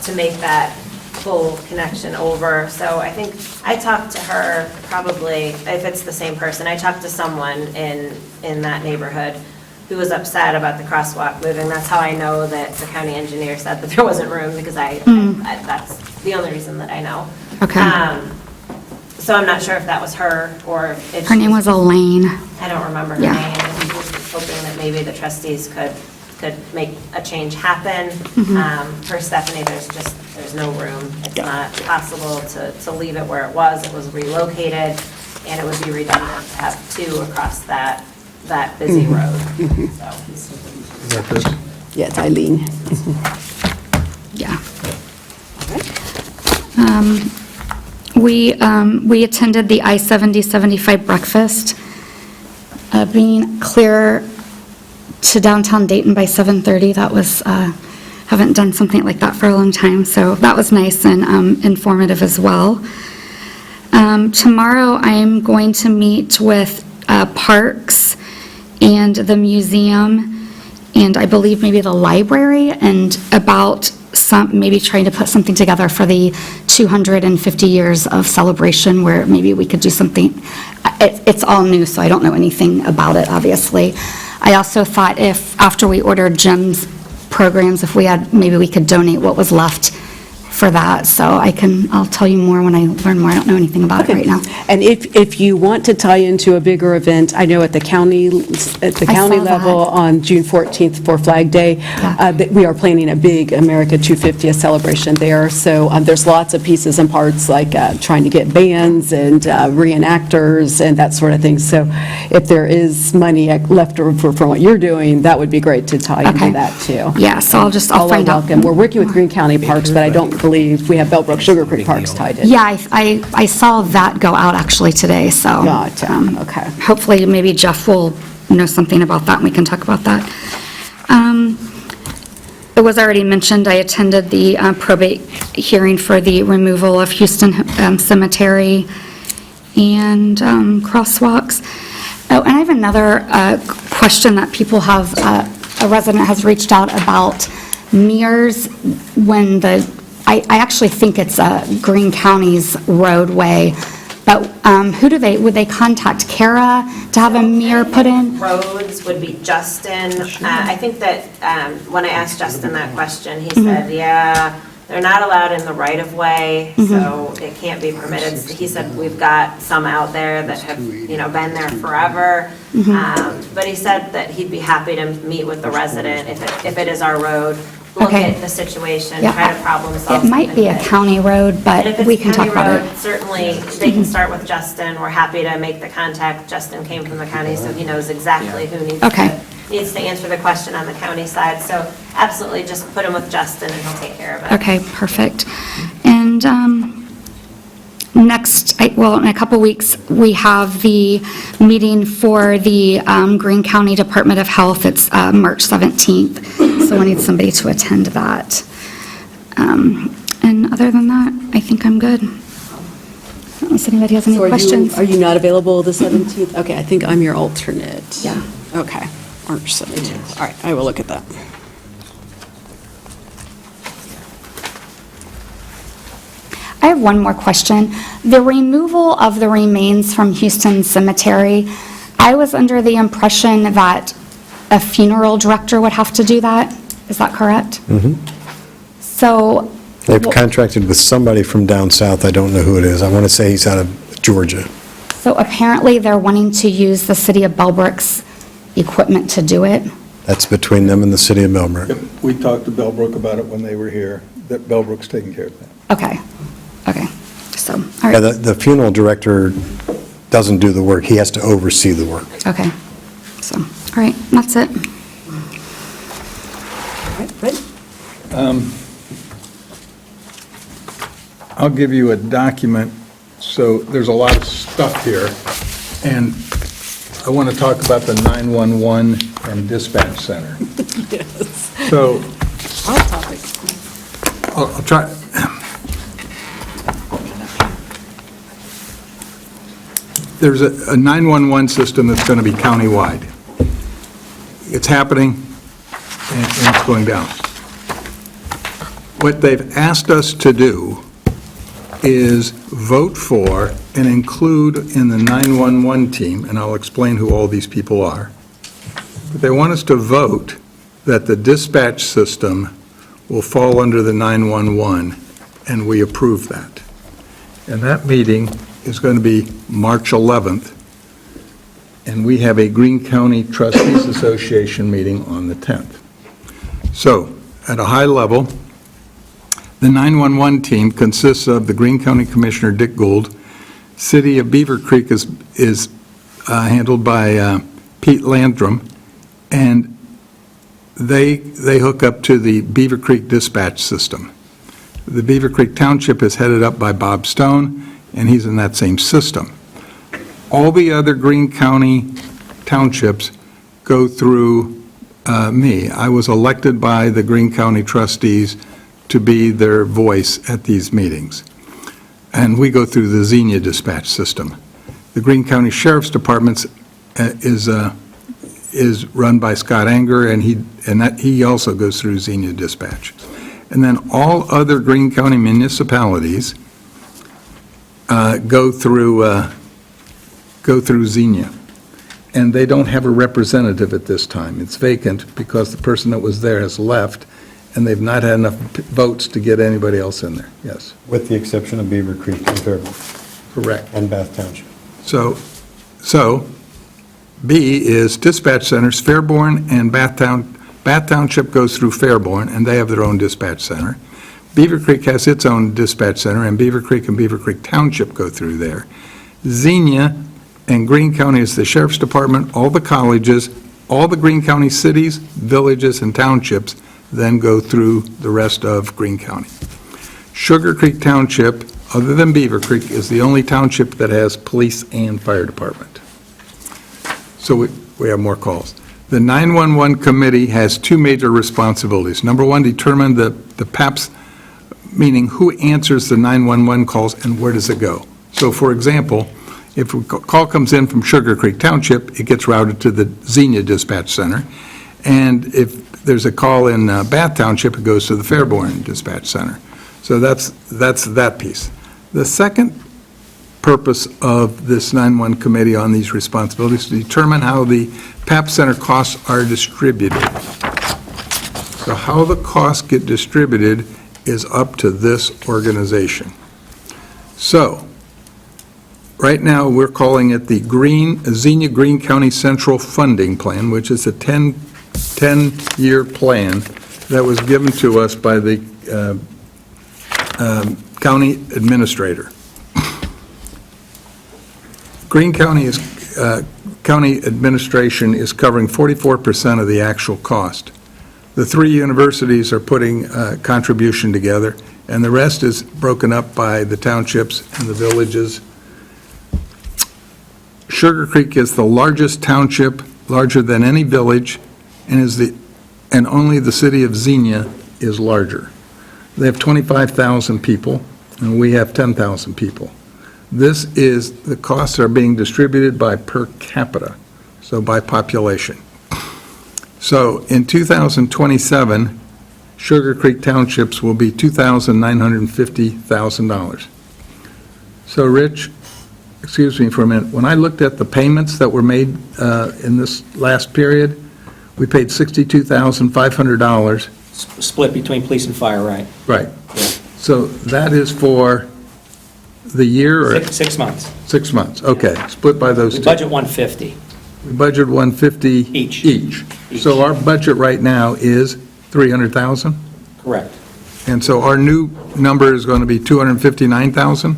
to make that full connection over. So I think, I talked to her probably, if it's the same person, I talked to someone in that neighborhood who was upset about the crosswalk moving. That's how I know that the county engineer said that there wasn't room, because that's the only reason that I know. okay. So I'm not sure if that was her, or if Her name was Elaine. I don't remember her Yeah. name. I think we were hoping that maybe the trustees could make a change happen. For Stephanie, there's no room. It's not possible to leave it where it was. It was relocated. and it would be redundant to have two across that busy road. So, Is that this? Yeah, it's Eileen. Yeah. We attended the I-70-75 breakfast, being clear to downtown Dayton by 7:30. That was, haven't done something like that for a long time, so that was nice and informative as well. Tomorrow, I'm going to meet with Parks and the museum, and I believe maybe the library, and about maybe trying to put something together for the 250 years of celebration, where maybe we could do something. It's all new, so I don't know anything about it, obviously. I also thought if, after we ordered Jim's programs, if we had, maybe we could donate what was left for that, so I'll tell you more when I learn more. I don't know anything about it right now. And if you want to tie into a bigger event, I know at the county level on June 14th for Flag Day, that we are planning a big America 250th celebration there. So there's lots of pieces and parts, like trying to get bands and reenactors and that sort of thing. So if there is money left over from what you're doing, that would be great to tie into that too. Yeah, so I'll find out. We're working with Greene County Parks, but I don't believe we have Bellbrook Sugar Creek Parks tied in. Yeah, I saw that go out actually today, so. Gotcha, okay. Hopefully, maybe Jeff will know something about that, and we can talk about that. It was already mentioned, I attended the probate hearing for the removal of Houston Cemetery and crosswalks. Oh, and I have another question that people have, a resident has reached out about mirrors when I actually think it's Greene County's roadway, but would they contact Kara to have a mirror put in? Roads would be Justin. I think that when I asked Justin that question, he said, yeah, they're not allowed in the right-of-way, so it can't be permitted. He said, we've got some out there that have, been there forever. But he said that he'd be happy to meet with the resident if it is our road, look at the situation, try to problem solve. It might be a county road, but we can talk about it. Certainly, they can start with Justin. We're happy to make the contact. Justin came from the county, so he knows exactly who needs to answer the question on the county side. So absolutely, just put him with Justin and he'll take care of it. Okay, perfect. And next, in a couple weeks, we have the meeting for the Greene County Department of Health. It's March 17th, so I need somebody to attend that. And other than that, I think I'm good. Unless anybody has any questions. Are you not available the 17th? Okay, I think I'm your alternate. Yeah. Okay, March 17th. All right, I will look at that. I have one more question. The removal of the remains from Houston Cemetery, I was under the impression that a funeral director would have to do that. Is that correct? So. They've contracted with somebody from down south. I don't know who it is. I want to say he's out of Georgia. So apparently they're wanting to use the city of Bellbrook's equipment to do it. That's between them and the city of Bellbrook. Yep, we talked to Bellbrook about it when they were here, that Bellbrook's taking care of that. Okay. So, all Yeah, right. the funeral director doesn't do the work. He has to oversee the work. Okay. So, all right, that's it. I'll give you a document, so there's a lot of stuff here, and I want to talk about the 911 and dispatch center. Yes. So, Hot topic. I'll try. There's a 911 system that's going to be countywide. It's happening, and it's going down. What they've asked us to do is vote for and include in the 911 team, and I'll explain who all these people are, but they want us to vote that the dispatch system will fall under the 911, and we approve that. And that meeting is going to be March 11th, and we have a Greene County Trustees Association meeting on the 10th. So, at a high level, the 911 team consists of the Greene County Commissioner Dick Gould, City of Beaver Creek is handled by Pete Landrum, and they hook up to the Beaver Creek dispatch system. The Beaver Creek Township is headed up by Bob Stone, and he's in that same system. All the other Greene County townships go through me. I was elected by the Greene County trustees to be their voice at these meetings. And we go through the Xenia dispatch system. The Greene County Sheriff's Department is run by Scott Anger, and he also goes through Xenia dispatch. And then all other Greene County municipalities go through Xenia. And they don't have a representative at this time. It's vacant because the person that was there has left, and they've not had enough votes to get anybody else in there. Yes, With the exception of Beaver Creek and Fairborn correct. and Bath Township. So B is dispatch centers. Fairborn and Bath Township goes through Fairborn, and they have their own dispatch center. Beaver Creek has its own dispatch center, and Beaver Creek and Beaver Creek Township go through there. Xenia and Greene County is the Sheriff's Department, all the colleges, all the Greene County cities, villages, and townships then go through the rest of Greene County. Sugar Creek Township, other than Beaver Creek, is the only township that has police and fire department. So we have more calls. The 911 committee has two major responsibilities. Number one, determine the PAPS, meaning who answers the 911 calls and where does it go. So for example, if a call comes in from Sugar Creek Township, it gets routed to the Xenia Dispatch Center. And if there's a call in Bath Township, it goes to the Fairborn Dispatch Center. So that's that piece. The second purpose of this 911 committee on these responsibilities is to determine how the PAP Center costs are distributed. So how the costs get distributed is up to this organization. So, right now, we're calling it the Xenia Greene County Central Funding Plan, which is a 10-year plan that was given to us by the county administrator. Greene County county administration is covering 44% of the actual cost. The three universities are putting contribution together, and the rest is broken up by the townships and the villages. Sugar Creek is the largest township, larger than any village, and only the city of Xenia is larger. They have 25,000 people, and we have 10,000 people. The costs are being distributed by per capita, so by population. So in 2027, Sugar Creek Townships will be $2,950,000. So Rich, excuse me for a minute, when I looked at the payments that were made in this last period, we paid $62,500. Split between police and fire, right? Right. So that is for the year or? 6 months. 6 months, okay, split by those We two. budget 150. We budget 150 Each. each. So our budget right now is 300,000? Correct. And so our new number is going to be 259,000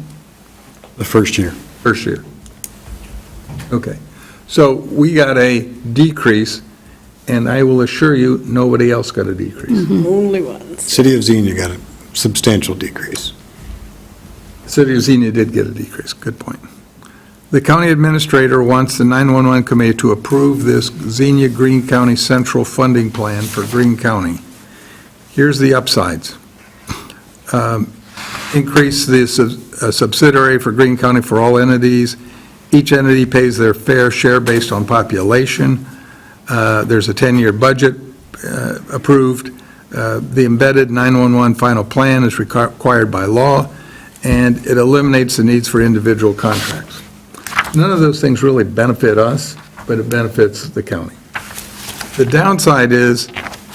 The first year. first year? Okay. So we got a decrease, and I will assure you, nobody else got a decrease. Only ones. City of Xenia got a substantial decrease. City of Xenia did get a decrease, good point. The county administrator wants the 911 committee to approve this Xenia Greene County Central Funding Plan for Greene County. Here's the upsides. Increase the subsidiary for Greene County for all entities. Each entity pays their fair share based on population. There's a 10-year budget approved. The embedded 911 final plan is required by law, and it eliminates the needs for individual contracts. None of those things really benefit us, but it benefits the county. The downside is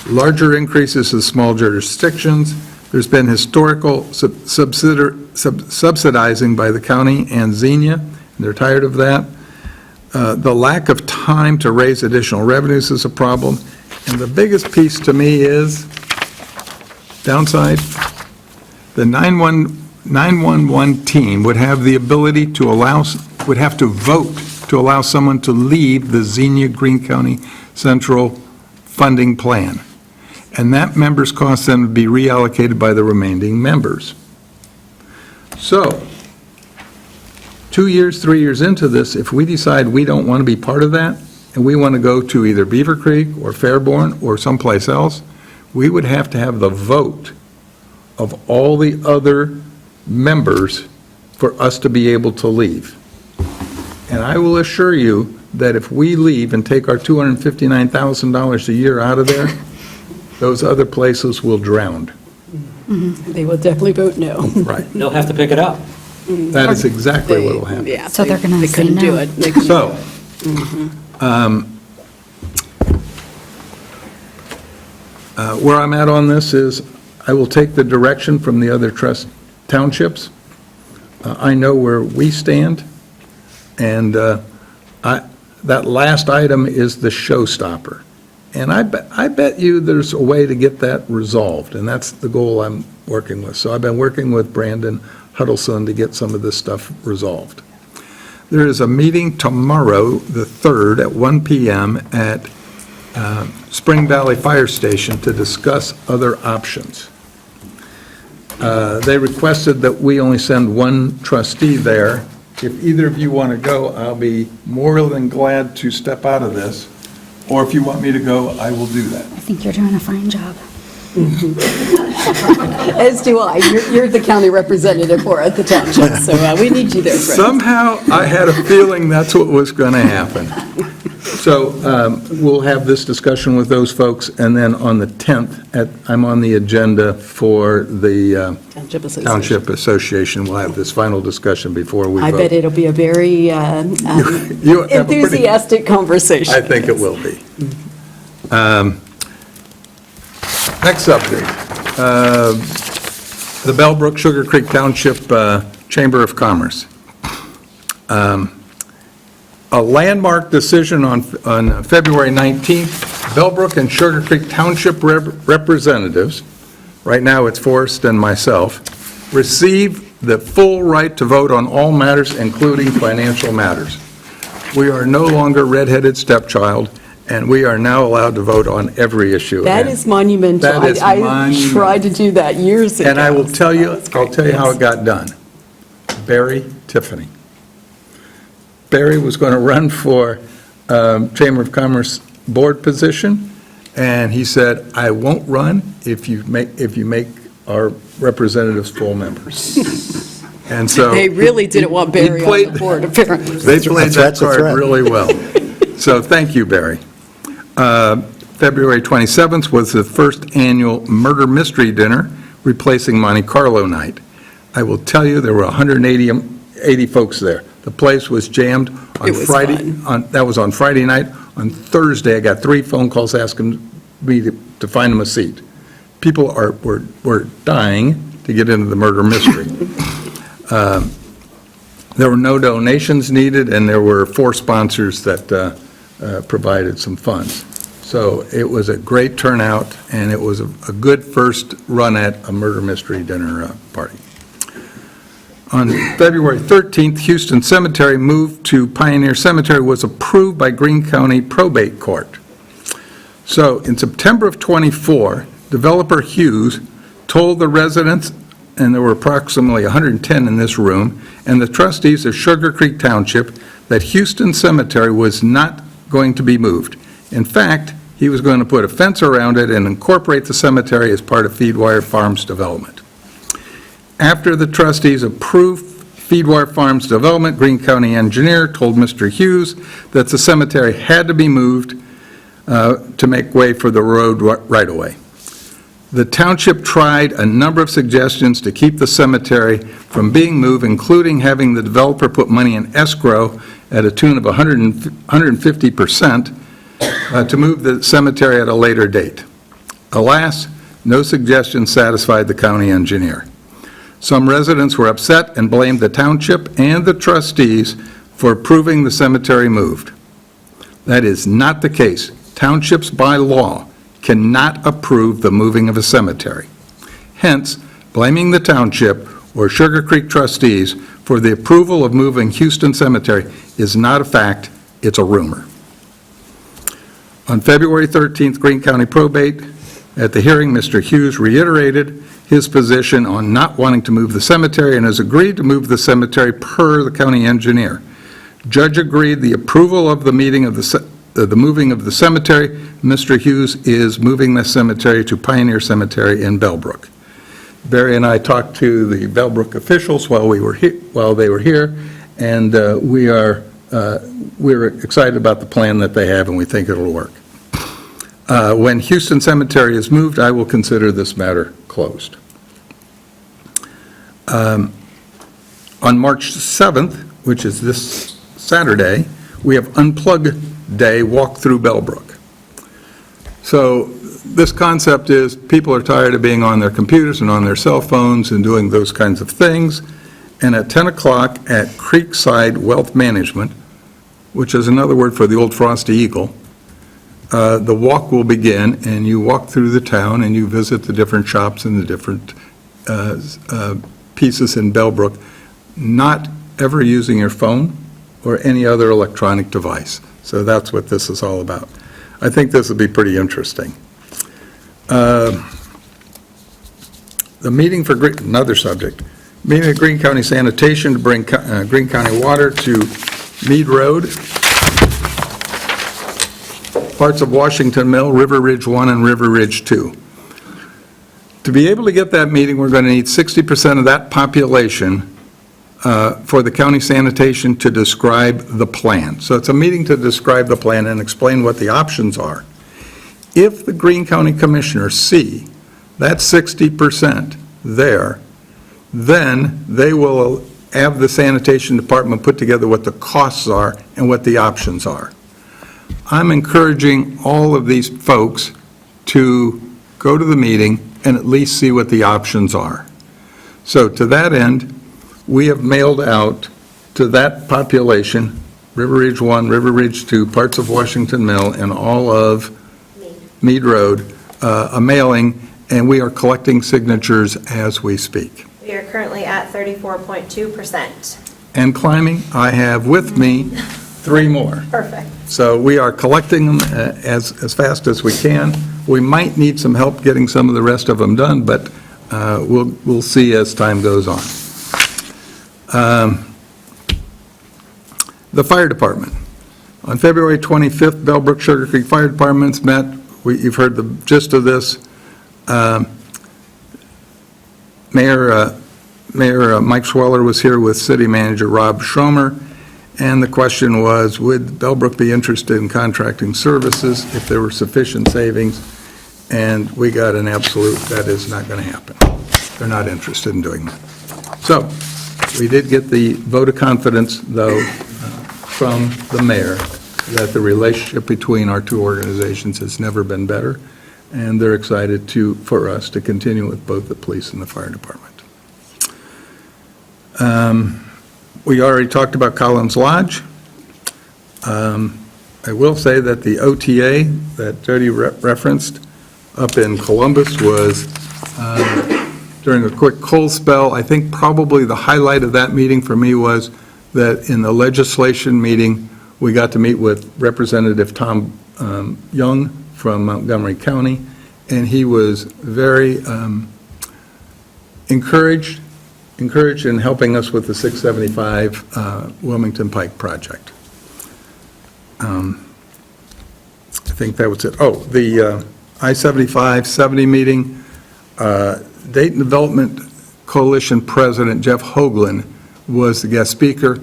larger increases to small jurisdictions. There's been historical subsidizing by the county and Xenia, and they're tired of that. The lack of time to raise additional revenues is a problem. And the biggest piece to me is, downside, the 911 911 team would have the ability to would have to vote to allow someone to leave the Xenia Greene County Central funding plan. And that member's cost then would be reallocated by the remaining members. So, 2 years, 3 years into this, if we decide we don't want to be part of that, and we want to go to either Beaver Creek or Fairborn or someplace else, we would have to have the vote of all the other members for us to be able to leave. And I will assure you that if we leave and take our $259,000 a year out of there, those other places will drown. They will definitely vote no. Right. They'll have to pick it up. That is exactly what will happen. Yeah, So they're gonna they say couldn't do no. it. They couldn't- So, where I'm at on this is, I will take the direction from the other townships. I know where we stand, and that last item is the showstopper. And I bet you there's a way to get that resolved, and that's the goal I'm working with. So I've been working with Brandon Huddleston to get some of this stuff resolved. There is a meeting tomorrow, the 3rd, at 1 p.m. at Spring Valley Fire Station to discuss other options. They requested that we only send one trustee there. If either of you want to go, I'll be more than glad to step out of this, or if you want me to go, I will do that. I think you're doing a fine job. As do I. You're the county representative for at the township, so we need you there, Fred. Somehow, I had a feeling that's what was going to happen. So we'll have this discussion with those folks, and then on the 10th, I'm on the agenda for the Township Association. Township Association. We'll have this final discussion before we vote. I bet it'll be a very You have a pretty- enthusiastic conversation. I think it will be. Next update. The Bellbrook Sugar Creek Township Chamber of Commerce. A landmark decision on February 19th, Bellbrook and Sugar Creek Township representatives, right now it's Forrest and myself, receive the full right to vote on all matters, including financial matters. We are no longer redheaded stepchild, and we are now allowed to vote on every issue. That And- is monumental. That is I monumental. tried to do that years ago. And I will tell you, That's I'll great. tell you how Yes. it got done. Barry Tiffany. Barry was going to run for Chamber of Commerce board position, and he said, I won't run if you make our representatives full members. And so. They really didn't want he Barry on played- the board, apparently. They played that That's a card threat. really well. So thank you, Barry. February 27th was the first annual Murder Mystery Dinner, replacing Monte Carlo night. I will tell you, there were 180 folks there. The place was jammed on It was Friday. fun. That was on Friday night. On Thursday, I got 3 phone calls asking me to find them a seat. People were dying to get into the murder mystery. There were no donations needed, and there were 4 sponsors that provided some funds. So it was a great turnout, and it was a good first run at a murder mystery dinner party. On February 13th, Houston Cemetery moved to Pioneer Cemetery was approved by Greene County Probate Court. So in September of '24, developer Hughes told the residents, and there were approximately 110 in this room, and the trustees of Sugar Creek Township, that Houston Cemetery was not going to be moved. In fact, he was going to put a fence around it and incorporate the cemetery as part of Feedwire Farms development. After the trustees approved Feedwire Farms development, Greene County engineer told Mr. Hughes that the cemetery had to be moved to make way for the road right-of-way. The township tried a number of suggestions to keep the cemetery from being moved, including having the developer put money in escrow at a tune of 150% to move the cemetery at a later date. Alas, no suggestion satisfied the county engineer. Some residents were upset and blamed the township and the trustees for approving the cemetery moved. That is not the case. Townships by law cannot approve the moving of a cemetery. Hence, blaming the township or Sugar Creek trustees for the approval of moving Houston Cemetery is not a fact, it's a rumor. On February 13th, Greene County Probate, at the hearing, Mr. Hughes reiterated his position on not wanting to move the cemetery and has agreed to move the cemetery per the county engineer. Judge agreed the approval of the moving of the cemetery. Mr. Hughes is moving the cemetery to Pioneer Cemetery in Bellbrook. Barry and I talked to the Bellbrook officials while they were here, and we're excited about the plan that they have, and we think it'll work. When Houston Cemetery is moved, I will consider this matter closed. On March 7th, which is this Saturday, we have Unplug Day walk through Bellbrook. So this concept is people are tired of being on their computers and on their cell phones and doing those kinds of things. And at 10 o'clock at Creekside Wealth Management, which is another word for the old Frosty Eagle, the walk will begin, and you walk through the town and you visit the different shops and the different pieces in Bellbrook, not ever using your phone or any other electronic device. So that's what this is all about. I think this will be pretty interesting. The meeting for, another subject, meeting of Greene County Sanitation to bring Greene County water to Mead Road, parts of Washington Mill, River Ridge 1 and River Ridge 2. To be able to get that meeting, we're going to need 60% of that population for the county sanitation to describe the plan. So it's a meeting to describe the plan and explain what the options are. If the Greene County Commissioners see that 60% there, then they will have the sanitation department put together what the costs are and what the options are. I'm encouraging all of these folks to go to the meeting and at least see what the options are. So to that end, we have mailed out to that population, River Ridge 1, River Ridge 2, parts of Washington Mill, and all of Mead Road, a mailing, and we are collecting signatures as we speak. We are currently at 34.2%. And climbing, I have with me 3 more. Perfect. So we are collecting them as fast as we can. We might need some help getting some of the rest of them done, but we'll see as time goes on. The fire department. On February 25th, Bellbrook Sugar Creek Fire Departments met. You've heard the gist of this. Mayor Mike Schweller was here with City Manager Rob Schromer, and the question was, would Bellbrook be interested in contracting services if there were sufficient savings? And we got an absolute, that is not going to happen. They're not interested in doing that. So we did get the vote of confidence, though, from the mayor that the relationship between our two organizations has never been better, and they're excited for us to continue with both the police and the fire department. We already talked about Collins Lodge. I will say that the OTA that Jody referenced up in Columbus was during a quick cold spell. I think probably the highlight of that meeting for me was that in the legislation meeting, we got to meet with Representative Tom Young from Montgomery County, and he was very encouraged in helping us with the 675 Wilmington Pike project. I think that was it. Oh, the I-75-70 meeting, Dayton Development Coalition President Jeff Hoagland was the guest speaker.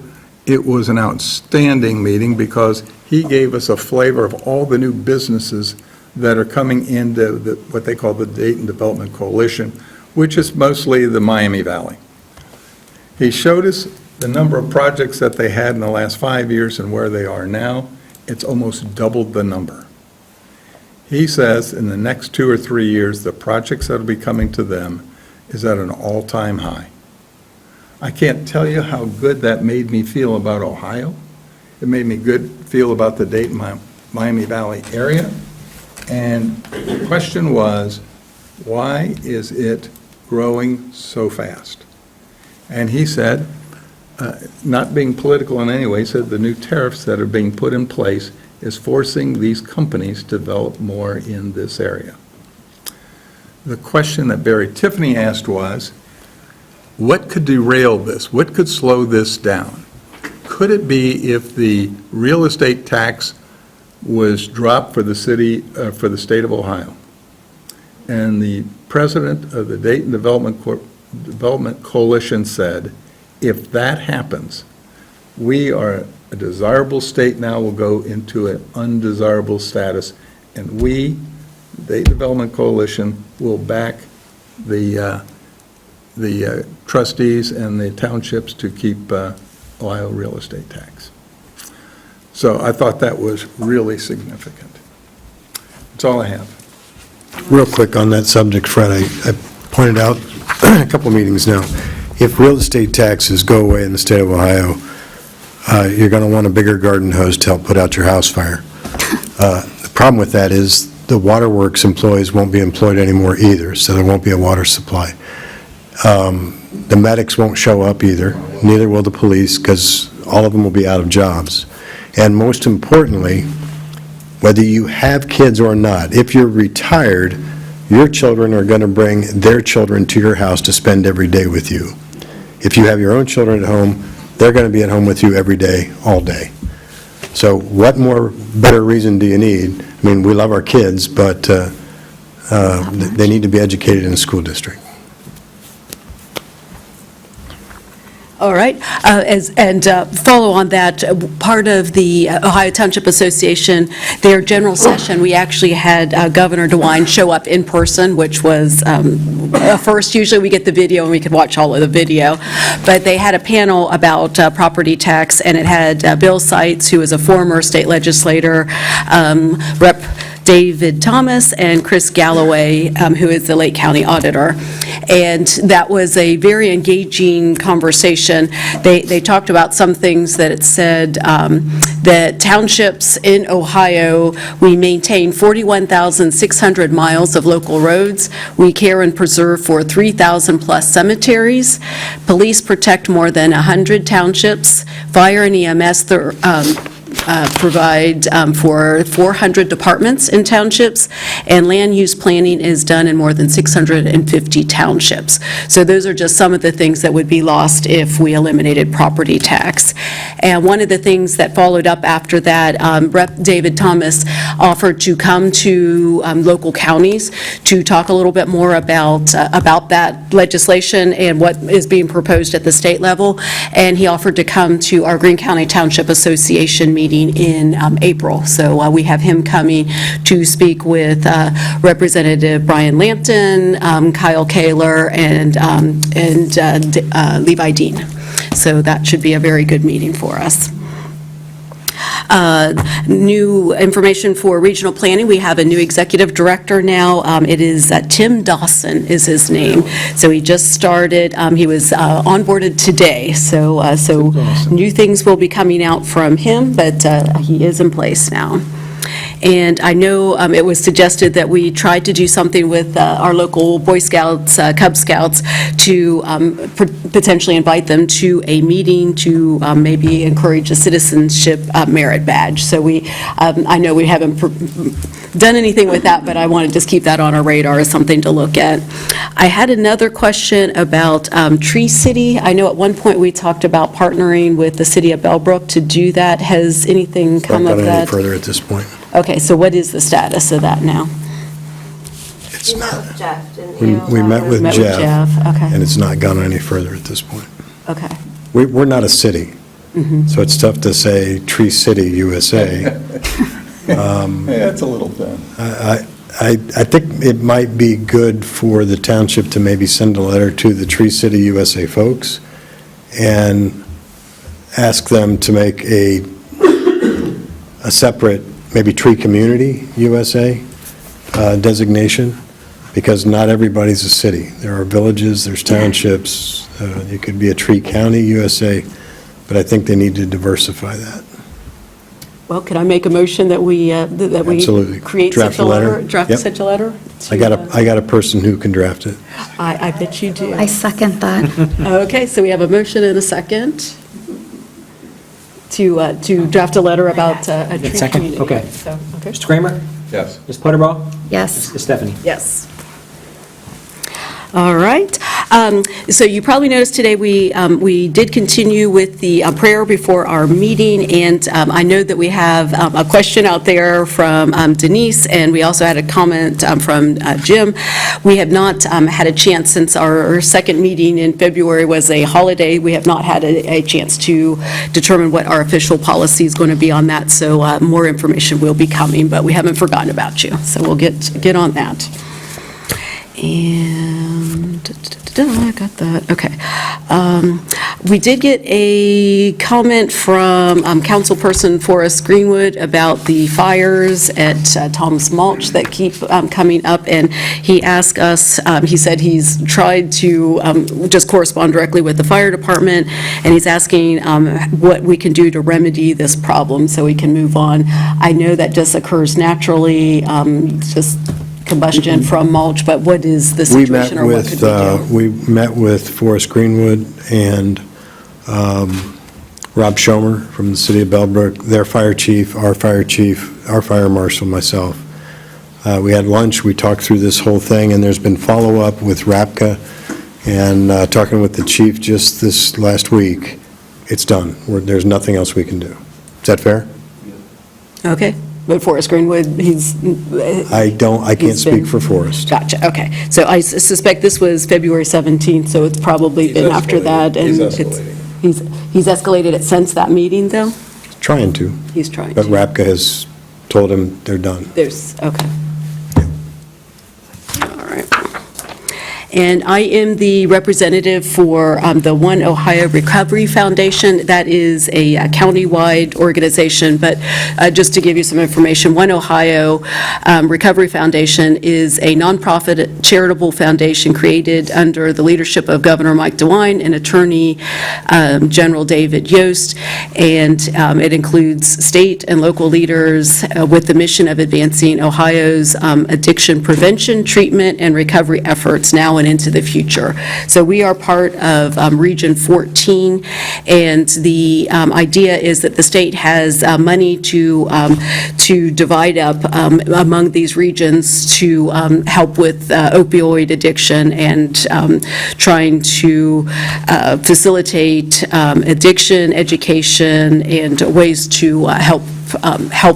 It was an outstanding meeting because he gave us a flavor of all the new businesses that are coming into what they call the Dayton Development Coalition, which is mostly the Miami Valley. He showed us the number of projects that they had in the last 5 years and where they are now. It's almost doubled the number. He says in the next 2 or 3 years, the projects that will be coming to them is at an all-time high. I can't tell you how good that made me feel about Ohio. It made me feel about the Dayton, Miami Valley area. And the question was, why is it growing so fast? And he said, not being political in any way, said the new tariffs that are being put in place is forcing these companies to develop more in this area. The question that Barry Tiffany asked was, what could derail this? What could slow this down? Could it be if the real estate tax was dropped for the city, for the state of Ohio? And the president of the Dayton Development Coalition said, if that happens, we are a desirable state now, will go into an undesirable status, and we, the Dayton Development Coalition, will back the trustees and the townships to keep Ohio real estate tax. So I thought that was really significant. That's all I have. Real quick on that subject, Fred, I pointed out a couple meetings now, if real estate taxes go away in the state of Ohio, you're going to want a bigger garden hose to help put out your house fire. The problem with that is the waterworks employees won't be employed anymore either, so there won't be a water supply. The medics won't show up either, neither will the police, because all of them will be out of jobs. And most importantly, whether you have kids or not, if you're retired, your children are going to bring their children to your house to spend every day with you. If you have your own children at home, they're going to be at home with you every day, all day. So what more, better reason do you need? I mean, we love our kids, but they need to be educated in a school district. All right, follow on that, part of the Ohio Township Association, their general session, we actually had Governor DeWine show up in person, which was a first. Usually we get the video and we could watch all of the video, but they had a panel about property tax, and it had Bill Seitz, who is a former state legislator, Rep. David Thomas, and Chris Galloway, who is the Lake County Auditor. And that was a very engaging conversation. They talked about some things that it said, that townships in Ohio, we maintain 41,600 miles of local roads. We care and preserve for 3,000 plus cemeteries. Police protect more than 100 townships. Fire and EMS, provide for 400 departments in townships, and land use planning is done in more than 650 townships. So those are just some of the things that would be lost if we eliminated property tax. And one of the things that followed up after that, Rep. David Thomas offered to come to local counties to talk a little bit more about that legislation and what is being proposed at the state level. And he offered to come to our Greene County Township Association meeting in April. So we have him coming to speak with Representative Brian Lampton, Kyle Kaler, and Levi Dean. So that should be a very good meeting for us. New information for regional planning. We have a new executive director now. It is Tim Dawson is his name. So he just started. He was onboarded today. So new things will be coming out from him, but he is in place now. And I know it was suggested that we tried to do something with our local Boy Scouts, Cub Scouts, to potentially invite them to a meeting to maybe encourage a citizenship merit badge. So I know we haven't done anything with that, but I want to just keep that on our radar as something to look at. I had another question about Tree City. I know at one point we talked about partnering with the city of Bellbrook to do that. Has anything come of Not gone that? any further at this point. Okay, so what is the status of that now? It's You met not. with Jeff, didn't you? We met with Met with Jeff, Jeff, okay. and it's not gone any further at this point. Okay. We're not a city, so it's tough to say Tree City, USA. Yeah, it's a little thin. I think it might be good for the township to maybe send a letter to the Tree City, USA folks and ask them to make a separate, maybe Tree Community, USA designation, because not everybody's a city. There are villages, there's townships, it could be a Tree County, USA, but I think they need to diversify that. Well, could I make a motion that we Absolutely. create Draft such a a letter? letter? Draft Yep. such a letter? I got a person who can draft it. I bet you do. I second that. Okay, so we have a motion and a second to draft a letter about a tree Second? community. Okay. So, okay. Mr. Kramer? Yes. Ms. Butterball? Yes. Ms. Stephanie? Yes. All right. So you probably noticed today we did continue with the prayer before our meeting, and I know that we have a question out there from Denise, and we also had a comment from Jim. We have not had a chance, since our second meeting in February was a holiday, we have not had a chance to determine what our official policy is going to be on that, so more information will be coming, but we haven't forgotten about you, so we'll get on that. And, I got that, okay. We did get a comment from Councilperson Forrest Greenwood about the fires at Thomas Mulch that keep coming up, and he asked us, he said he's tried to just correspond directly with the fire department, and he's asking what we can do to remedy this problem so we can move on. I know that just occurs naturally, just combustion from mulch, but what is the situation, or what could we do? We met with Forrest Greenwood and Rob Schomer from the city of Bellbrook, their fire chief, our fire marshal, myself. We had lunch, we talked through this whole thing, and there's been follow-up with RAPCA, and talking with the chief just this last week. It's done. There's nothing else we can do. Is that fair? Okay, but Forrest Greenwood, I can't He's speak been- for Forrest. Gotcha, okay. So I suspect this was February 17th, so it's probably been after that. and He's it's- escalating. He's escalated it since that meeting, though? Trying to, He's trying but to. RAPCA has told him they're done. Okay. All right. And I am the representative for the One Ohio Recovery Foundation. That is a county-wide organization, but just to give you some information, One Ohio Recovery Foundation is a nonprofit charitable foundation created under the leadership of Governor Mike DeWine and Attorney General David Yost, and it includes state and local leaders with the mission of advancing Ohio's addiction prevention, treatment, and recovery efforts now and into the future. So we are part of Region 14, and the idea is that the state has money to divide up among these regions to help with opioid addiction and trying to facilitate addiction, education, and ways to help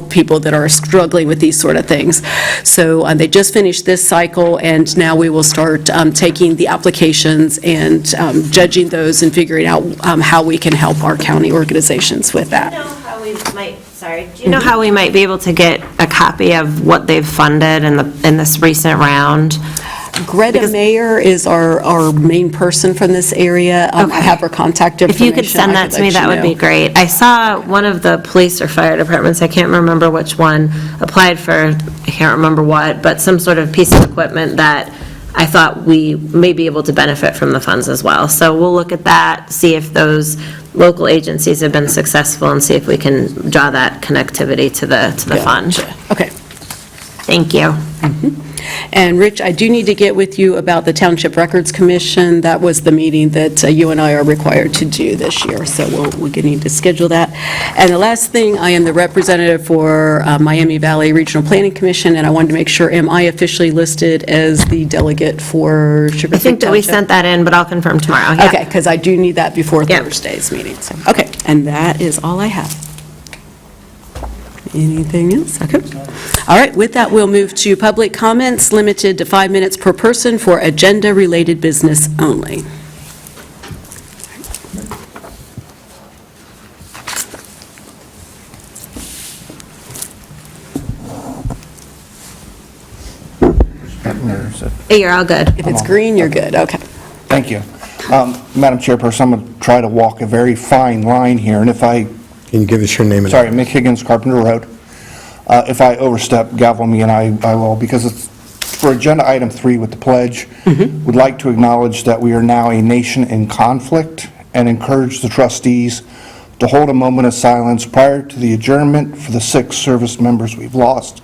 people that are struggling with these sort of things. So they just finished this cycle, and now we will start taking the applications and judging those and figuring out how we can help our county organizations with that. Do you know how we might be able to get a copy of what they've funded in this recent round? Greta Mayer is our main person from this area. I have her contact If information. you could send that to me, that would be great. I saw one of the police or fire departments, I can't remember which one, applied for, I can't remember what, but some sort of piece of equipment that I thought we may be able to benefit from the funds as well. So we'll look at that, see if those local agencies have been successful, and see if we can draw that connectivity to the fund. Okay. Thank you. And Rich, I do need to get with you about the Township Records Commission. That was the meeting that you and I are required to do this year, so we'll need to schedule that. And the last thing, I am the representative for Miami Valley Regional Planning Commission, and I wanted to make sure, am I officially listed as the delegate for Sugar Creek I think that we Township? sent that in, but I'll confirm tomorrow. Yeah. Okay, because I do need that before Yep. Thursday's meeting. So, okay, and that is all I have. Anything else? Okay. All right, with that, we'll move to public comments, limited to 5 minutes per person for agenda-related business only. Hey, you're all good. If it's green, you're good, okay. Thank you. Madam Chairperson, I'm going to try to walk a very fine line here, and if I, Can you give us your name and... sorry, Mick Higgins, Carpenter Road. If I overstep, gavel me, and I will, because it's for Agenda Item 3 with the pledge. Would like to acknowledge that we are now a nation in conflict and encourage the trustees to hold a moment of silence prior to the adjournment for the 6 service members we've lost,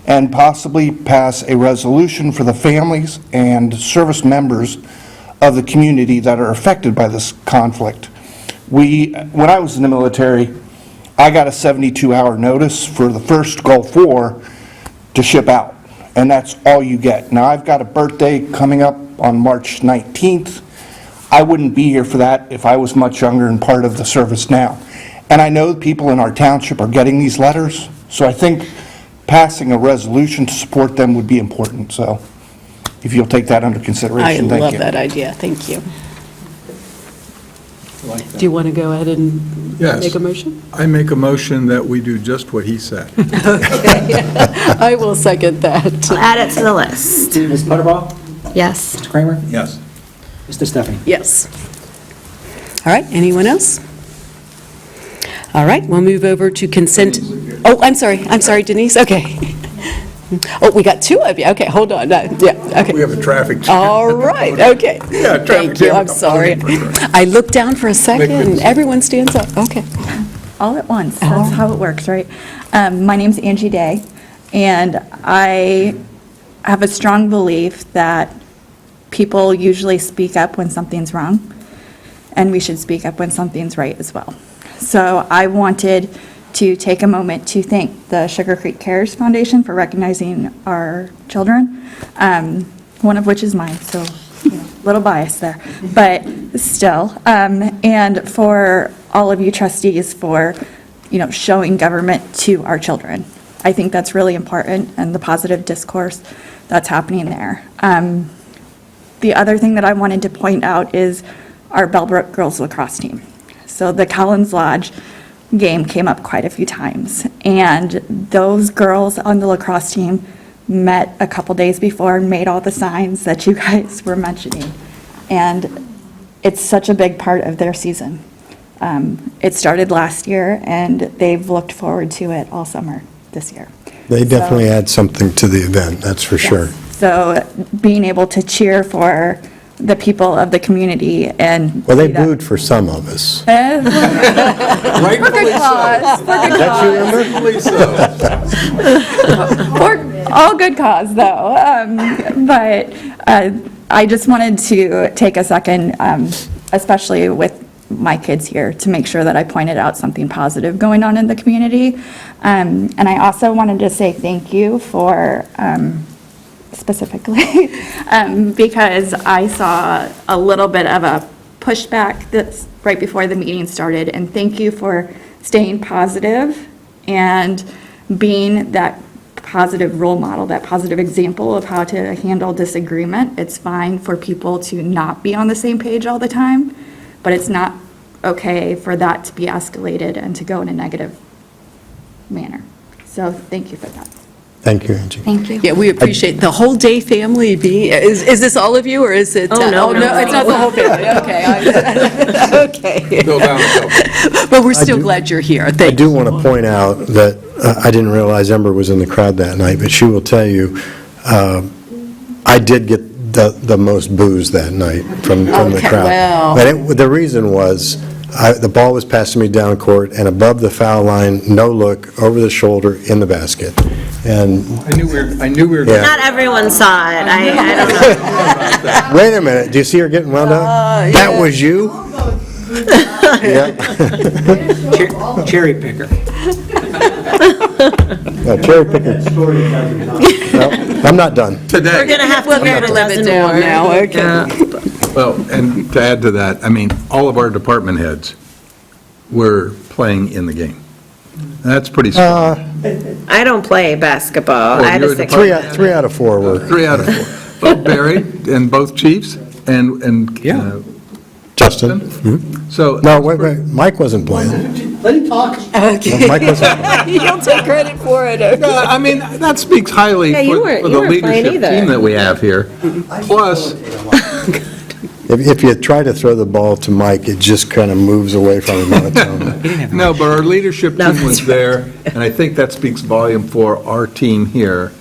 and possibly pass a resolution for the families and service members of the community that are affected by this conflict. When I was in the military, I got a 72-hour notice for the first Gulf War to ship out, and that's all you get. Now, I've got a birthday coming up on March 19th. I wouldn't be here for that if I was much younger and part of the service now. And I know people in our township are getting these letters, so I think passing a resolution to support them would be important. So if you'll take that under I consideration, thank you. love that idea, thank you. Do you want to go ahead and Yes. make a motion? I make a motion that we do just what he said. I will second that. Add it to the list. Ms. Butterball? Yes. Mr. Kramer? Yes. Mr. Stephanie? Yes. All right, anyone else? All right, we'll move over to consent. Oh, I'm sorry, Denise, okay. Oh, we got 2 of you, okay, hold on, yeah, okay. We have a traffic jam. All right, okay. Yeah, traffic Thank you, jam I'm at the sorry. podium for sure. I looked down for a second, and everyone stands up, okay. All at once, that's how it works, right? My name's Angie Day, and I have a strong belief that people usually speak up when something's wrong, and we should speak up when something's right as well. So I wanted to take a moment to thank the Sugar Creek Cares Foundation for recognizing our children, one of which is mine, so a little biased there, but still. And for all of you trustees for, showing government to our children. I think that's really important, and the positive discourse that's happening there. The other thing that I wanted to point out is our Bellbrook girls lacrosse team. So the Collins Lodge game came up quite a few times, and those girls on the lacrosse team met a couple days before and made all the signs that you guys were mentioning. And it's such a big part of their season. It started last year, and they've looked forward to it all summer this year. They definitely add something to the event, that's for sure. So being able to cheer for the people of the community and. Well, they see that- booed for some of us. Rightfully so. Rightfully so. For all good cause, though. But I just wanted to take a second, especially with my kids here, to make sure that I pointed out something positive going on in the community. And I also wanted to say thank you for, specifically, because I saw a little bit of a pushback that's right before the meeting started. And thank you for staying positive and being that positive role model, that positive example of how to handle disagreement. It's fine for people to not be on the same page all the time, but it's not okay for that to be escalated and to go in a negative manner. So thank you for that. Thank you, Angie. Thank you. Yeah, we appreciate the whole day family being, is this all of you, or is it? Oh, no, no. It's not the whole family, okay. Okay. Bill down the bill. But we're still do- glad you're here, I thank do you. want to point out that I didn't realize Ember was in the crowd that night, but she will tell you, I did get the most boos that night from the Okay, crowd. well. But the reason was, the ball was passed to me down court, and above the foul line, no look, over the shoulder, in the basket. And, I knew we were Yeah. Not everyone saw it. I don't know. wait a minute, do you see her getting wound up? That was you? Yeah. Cherry picker. No, cherry picking. No, I'm not done. today. We're going to have to We're hear gonna a limit dozen down more. now, okay. Well, and to add to that, I mean, all of our department heads were playing in the game. That's pretty strong. I don't play basketball. Oh, I had you're a a six. department- Three out of four were. 3 out of 4. Both Barry and both chiefs and. Yeah. Justin? So. No, wait, Mike wasn't playing. Let him talk. Okay. Mike wasn't playing. You'll take credit for it, okay. No, I mean, that speaks highly Yeah, you for weren't- for you the weren't playing leadership either. team that we have here. Plus, If you try to throw the ball to Mike, it just kind of moves away from him on its own. no, but our leadership No, team was that's there, and I think that speaks volume for our team here.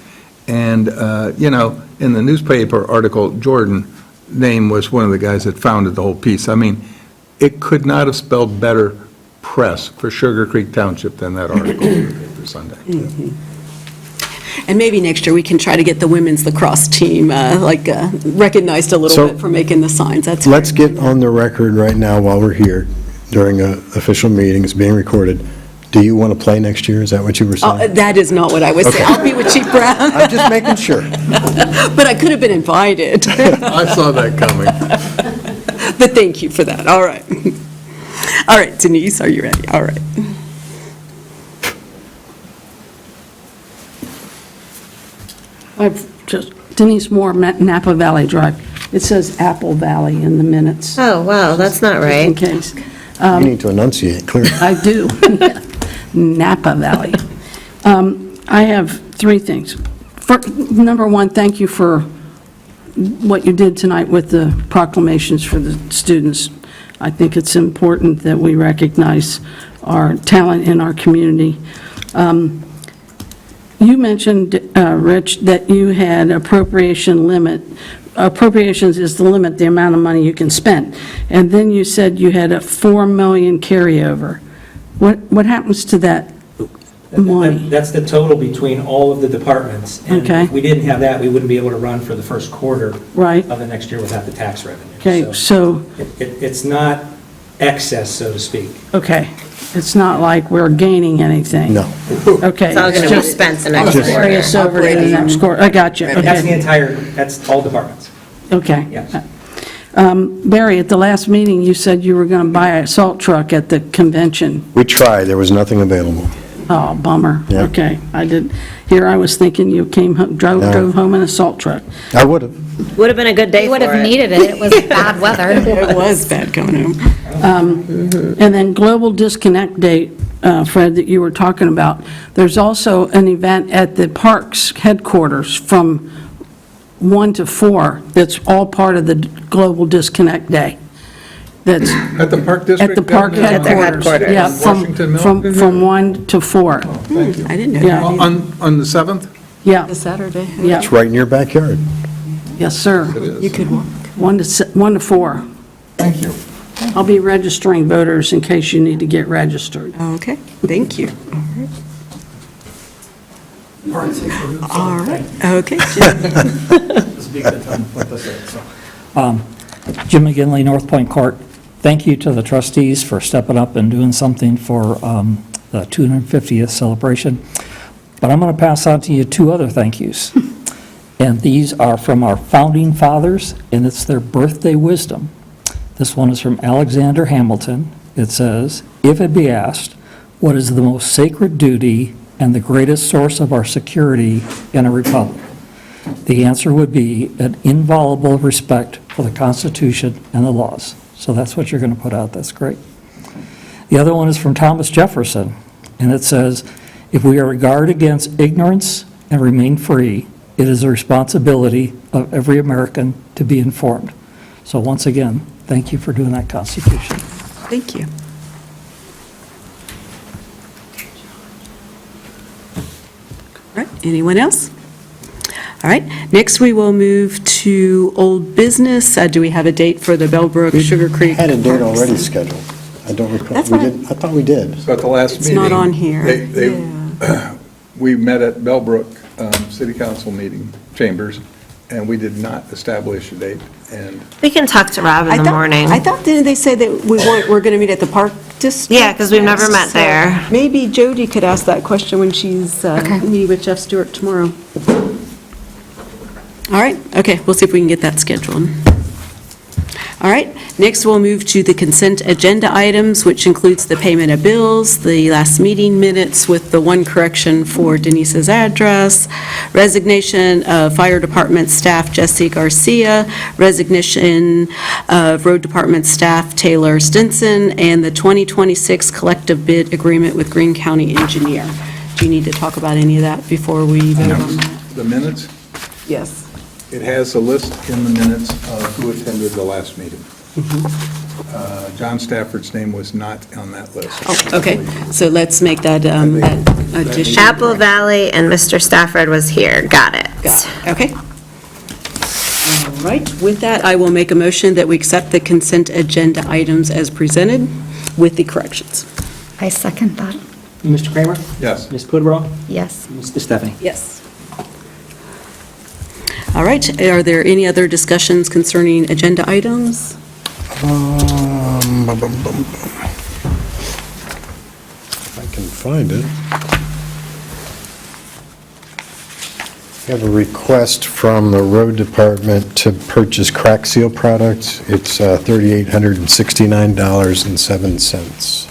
And, in the newspaper article, Jordan name was one of the guys that founded the whole piece. I mean, it could not have spelled better press for Sugar Creek Township than that article in the paper Sunday. And maybe next year we can try to get the women's lacrosse team, recognized a little So- bit for making the signs. That's Let's great. get on the record right now while we're here, during an official meeting, it's being recorded. Do you want to play next year? Is that what you were Oh, saying? that is not what I was saying. I'll be with Chief Brown, I'm just making sure. but I could have been invited. I saw that coming. But thank you for that. All right. All right, Denise, are you ready? All right. I've just, Denise Moore, Napa Valley Drive. It says Apple Valley in the minutes. Oh, wow, that's not Just in right. case. You need to enunciate clearly. I do. Napa Valley. I have three things. Number one, thank you for what you did tonight with the proclamations for the students. I think it's important that we recognize our talent in our community. You mentioned, Rich, that you had appropriation limit. Appropriations is the limit, the amount of money you can spend. And then you said you had a 4 million carryover. What happens to that money? That's the total between all of the departments. And Okay. if we didn't have that, we wouldn't be able to run for the first quarter Right. of the next year without the tax revenue. Okay, so, It's not excess, so to speak. okay, it's not like we're gaining anything. No. Okay. It's all going to be spent the next Just carry quarter. us over to the next quarter. I got you. That's the Okay. entire, that's all departments. Okay. Yes. Barry, at the last meeting, you said you were going to buy a salt truck at the convention. We tried, there was nothing available. Oh, bummer. Yeah. Okay, I was thinking you drove home in a salt truck. I would have. Would have been a good day We for would have it. needed it, it was bad weather. It was bad coming home. And then Global Disconnect Date, Fred, that you were talking about, there's also an event at the parks headquarters from 1 to 4 that's all part of the Global Disconnect Day. That's At the Park District? at the park down there? headquarters. headquarters. Yeah, Washington Mill? from 1 to 4. Thank you. I didn't know Yeah. that. On the 7th? Yeah, The Saturday. yeah, It's right in your backyard. yes, sir. It is. You could walk. 1 to 4. Thank you. I'll be registering voters in case you need to get registered. Okay, thank you. All right, okay. Jim. Jim McGinley, North Point Court. Thank you to the trustees for stepping up and doing something for the 250th celebration. But I'm going to pass on to you two other thank yous. And these are from our founding fathers, and it's their birthday wisdom. This one is from Alexander Hamilton. It says, "If it be asked, what is the most sacred duty and the greatest source of our security in a republic? The answer would be an inviolable respect for the Constitution and the laws." So that's what you're going to put out. That's great. The other one is from Thomas Jefferson, and it says, "If we are guard against ignorance and remain free, it is the responsibility of every American to be informed." So once again, thank you for doing that Constitution. Thank you. All right, anyone else? All right, next we will move to old business. Do we have a date for the Bellbrook Sugar Creek? Had a date Parks? already scheduled. I don't recall. That's We what I- did. I thought we did. So at the last It's meeting. not on here. We met at Bellbrook City Council meeting chambers, and we did not establish a date. And We can talk to Rob in the morning. I thought, didn't they say that we're going to meet at the Park District? Yeah, 'cause we've never met So there. Maybe Jody could ask that question when she's meeting with Jeff Stewart tomorrow. All right, okay, we'll see if we can get that scheduled. All right, next we'll move to the consent agenda items, which includes the payment of bills, the last meeting minutes with the one correction for Denise's address, resignation of Fire Department staff Jesse Garcia, resignation of Road Department staff Taylor Stinson, and the 2026 collective bid agreement with Greene County Engineer. Do you need to talk about any of that before we vote on that? the minutes, Yes. it has a list in the minutes of who attended the last meeting. John Stafford's name was not on that list. Oh, okay, so let's make that addition. Apple Valley and Mr. Stafford was here. Got it. Okay. All right, with that, I will make a motion that we accept the consent agenda items as presented with the corrections. I second that. Mr. Kramer? Yes. Ms. Kudrow? Yes. Mr. Stephanie? Yes. All right, are there any other discussions concerning agenda items? If I can find it. We have a request from the road department to purchase crack seal products. It's $3,869.07.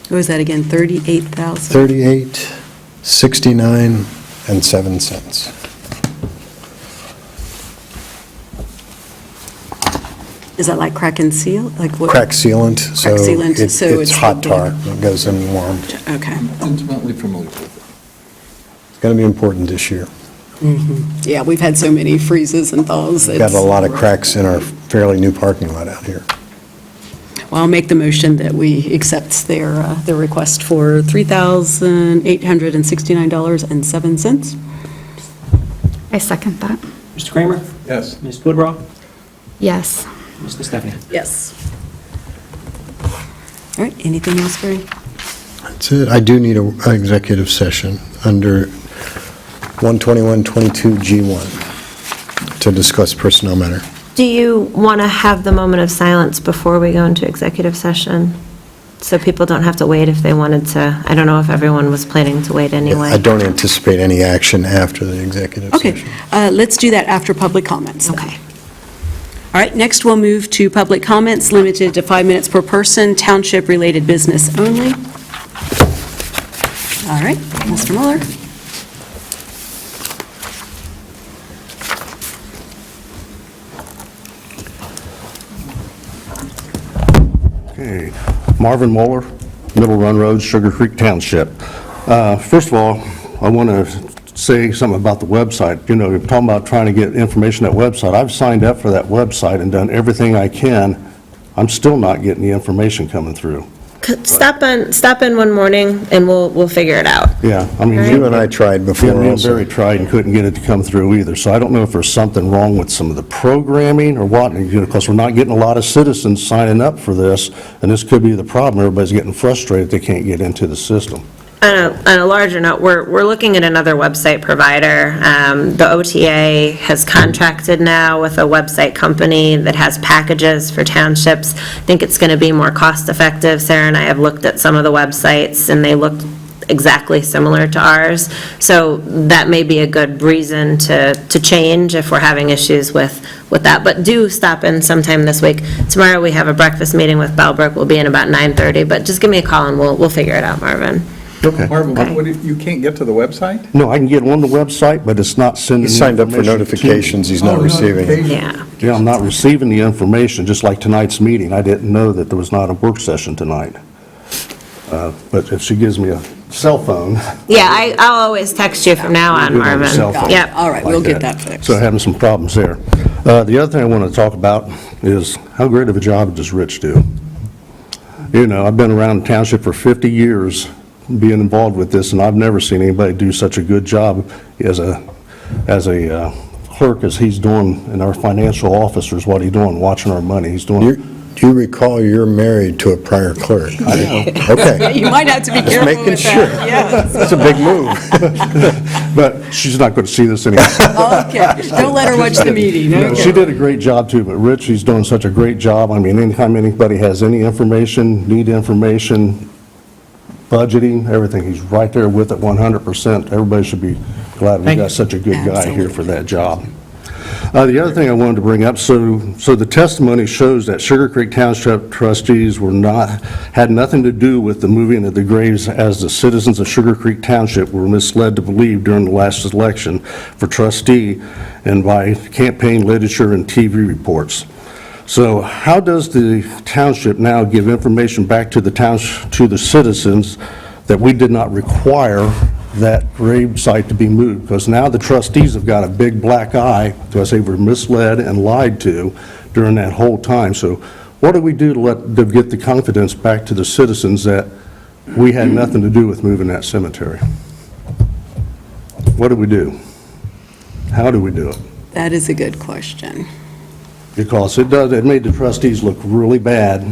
What was that again, 38,000? $38.69.07. Is that like crack and seal? Like what? Crack sealant, so Crack sealant, so it's it's hot the- tar. It goes in warm. Okay. Intimately familiar with it. It's going to be important this year. Yeah, we've had so many freezes and thaws. We've got a lot of cracks in our fairly new parking lot out here. Well, I'll make the motion that we accept their request for $3,869.07. I second that. Mr. Kramer? Yes. Ms. Kudrow? Yes. Mr. Stephanie? Yes. All right, anything else, Barry? That's it. I do need an executive session under 121.22G1 to discuss personnel matter. Do you want to have the moment of silence before we go into executive session? So people don't have to wait if they wanted to. I don't know if everyone was planning to wait anyway. I don't anticipate any action after the executive Okay, session. let's do that after public comments. then. Okay. All right, next we'll move to public comments, limited to 5 minutes per person, township-related business only. All right, Mr. Mueller. Okay, Marvin Moeller, Middle Run Road, Sugar Creek Township. First of all, I want to say something about the website. You know, you're talking about trying to get information on that website. I've signed up for that website and done everything I can. I'm still not getting the information coming through. Stop in one morning and we'll figure it out. Yeah, I mean. You and I tried before Yeah, me and also. Barry tried and couldn't get it to come through either, so I don't know if there's something wrong with some of the programming or what, because we're not getting a lot of citizens signing up for this, and this could be the problem. Everybody's getting frustrated they can't get into the system. On a larger note, we're looking at another website provider. The OTA has contracted now with a website company that has packages for townships. I think it's going to be more cost-effective. Sarah and I have looked at some of the websites, and they look exactly similar to ours. So that may be a good reason to change if we're having issues with that. But do stop in sometime this week. Tomorrow we have a breakfast meeting with Bellbrook. We'll be in about 9:30, but just give me a call and we'll figure it out, Marvin. Okay. Marvin, you can't get to the website? No, I can get on the website, but it's not sending. He signed up for information to me. notifications he's not receiving. Yeah. Yeah, I'm not receiving the information, just like tonight's meeting. I didn't know that there was not a work session tonight. But if she gives me a cell phone. Yeah, I'll always text you from now on, We'll do it on the Marvin. cell phone. Yep. All right, like we'll get that fixed. So having some problems there. The other thing I want to talk about is how great of a job does Rich do? You know, I've been around the township for 50 years being involved with this, and I've never seen anybody do such a good job as a clerk as he's doing, and our financial officers, what he's doing, watching our money. He's doing. Do you recall you're married to a prior clerk? I know. Okay. You might have to be Just careful making with sure. that. Yes. That's a big move. But she's not going to see this anymore. Okay, don't let her watch the meeting. No, she did a great job too, but Rich, he's doing such a great job. I mean, anytime anybody has any information, need information, budgeting, everything, he's right there with it 100%. Everybody should be glad we got such a good guy here for that job. The other thing I wanted to bring up, so the testimony shows that Sugar Creek Township trustees had nothing to do with the moving of the graves, as the citizens of Sugar Creek Township were misled to believe during the last election for trustee and by campaign literature and TV reports. So how does the township now give information back to the citizens that we did not require that grave site to be moved? Because now the trustees have got a big black eye because they were misled and lied to during that whole time. So what do we do to get the confidence back to the citizens that we had nothing to do with moving that cemetery? What do we do? How do we do it? That is a good question. Because it made the trustees look really bad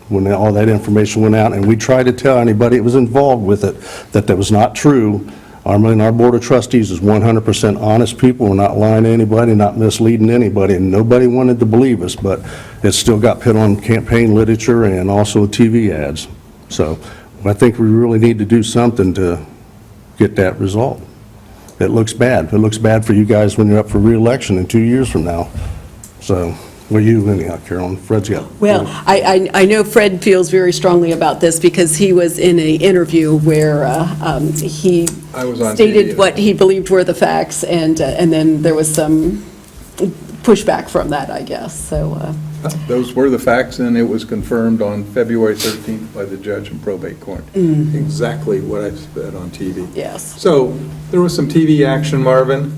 when all that information went out, and we tried to tell anybody that was involved with it that was not true. Our Board of Trustees is 100% honest people. We're not lying to anybody, not misleading anybody, and nobody wanted to believe us, but it still got put on campaign literature and also TV ads. So I think we really need to do something to get that resolved. It looks bad. It looks bad for you guys when you're up for re-election in 2 years from now. So, well, you anyhow, Carolyn. Fred's got... Well, I know Fred feels very strongly about this because he was in an interview where he I was on stated TV. what he believed were the facts, and then there was some pushback from that, I guess, so. Those were the facts, and it was confirmed on February 13th by the judge in probate court. Exactly what I said on TV. Yes. So there was some TV action, Marvin,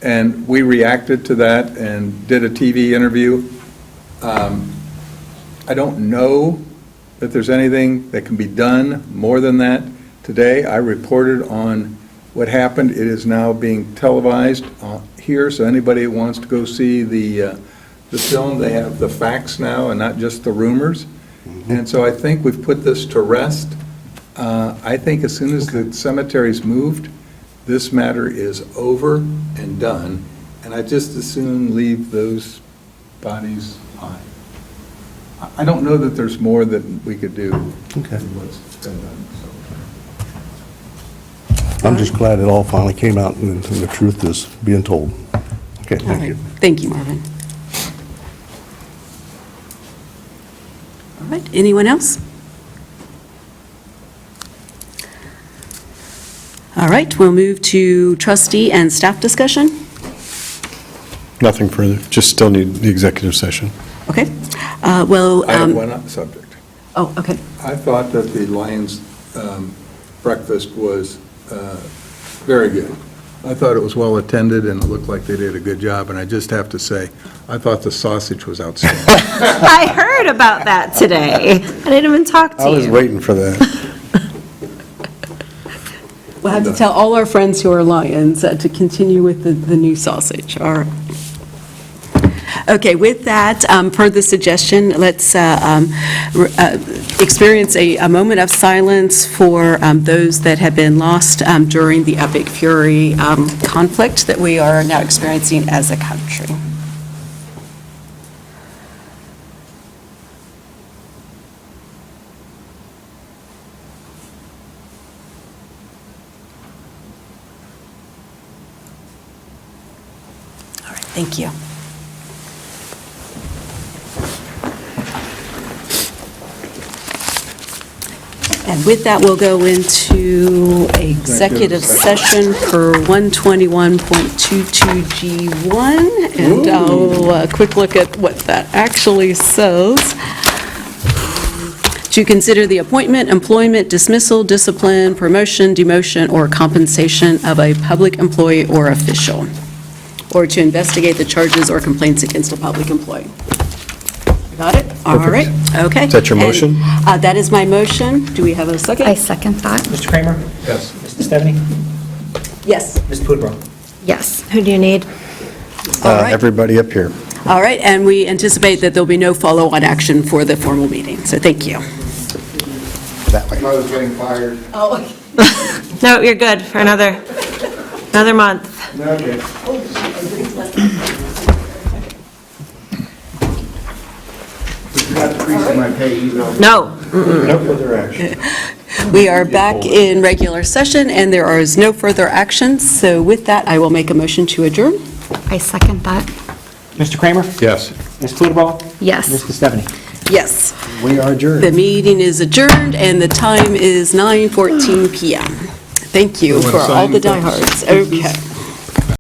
and we reacted to that and did a TV interview. I don't know that there's anything that can be done more than that. Today, I reported on what happened. It is now being televised here, so anybody who wants to go see the film, they have the facts now and not just the rumors. And so I think we've put this to rest. I think as soon as the cemetery's moved, this matter is over and done, and I just as soon leave those bodies high. I don't know that there's more that we could do than what's been done. I'm just glad it all finally came out and the truth is being told. Okay, All thank right. you. Thank you, Marvin. All right, anyone else? All right, we'll move to trustee and staff discussion. Nothing further, just still need the executive session. Okay, well. I have one subject. Oh, okay. I thought that the Lions breakfast was very good. I thought it was well-attended, and it looked like they did a good job, and I just have to say, I thought the sausage was outstanding. I heard about that today. I didn't even talk to you. I was waiting for that. We'll have to tell all our friends who are Lions to continue with the new sausage. All right. Okay, with that, per the suggestion, let's experience a moment of silence for those that have been lost during the Epic Fury conflict that we are now experiencing as a country. All right, thank you. And with that, we'll go into executive session per 121.22G1. And I'll quick look at what that actually says. To consider the appointment, employment, dismissal, discipline, promotion, demotion, or compensation of a public employee or official, or to investigate the charges or complaints against a public employee. Got it? All right, okay. Is that your motion? And, that is my motion. Do we have a second? I second that. Mr. Kramer? Yes. Mr. Stephanie? Yes. Ms. Poudre? Yes. Who do you need? All right. Everybody up here. All right, and we anticipate that there'll be no follow-on action for the formal meeting, so thank you. That way. I was getting fired. No, you're good for another month. Okay. You're not decreasing my pay either. No. No further action. We are back in regular session, and there is no further action, so with that, I will make a motion to adjourn. I second that. Mr. Kramer? Yes. Ms. Poudre? Yes. Mr. Stephanie? Yes, We are adjourned. the meeting is adjourned, and the time is 9:14 PM. Thank you You wanna for all sign the things? diehards. Okay.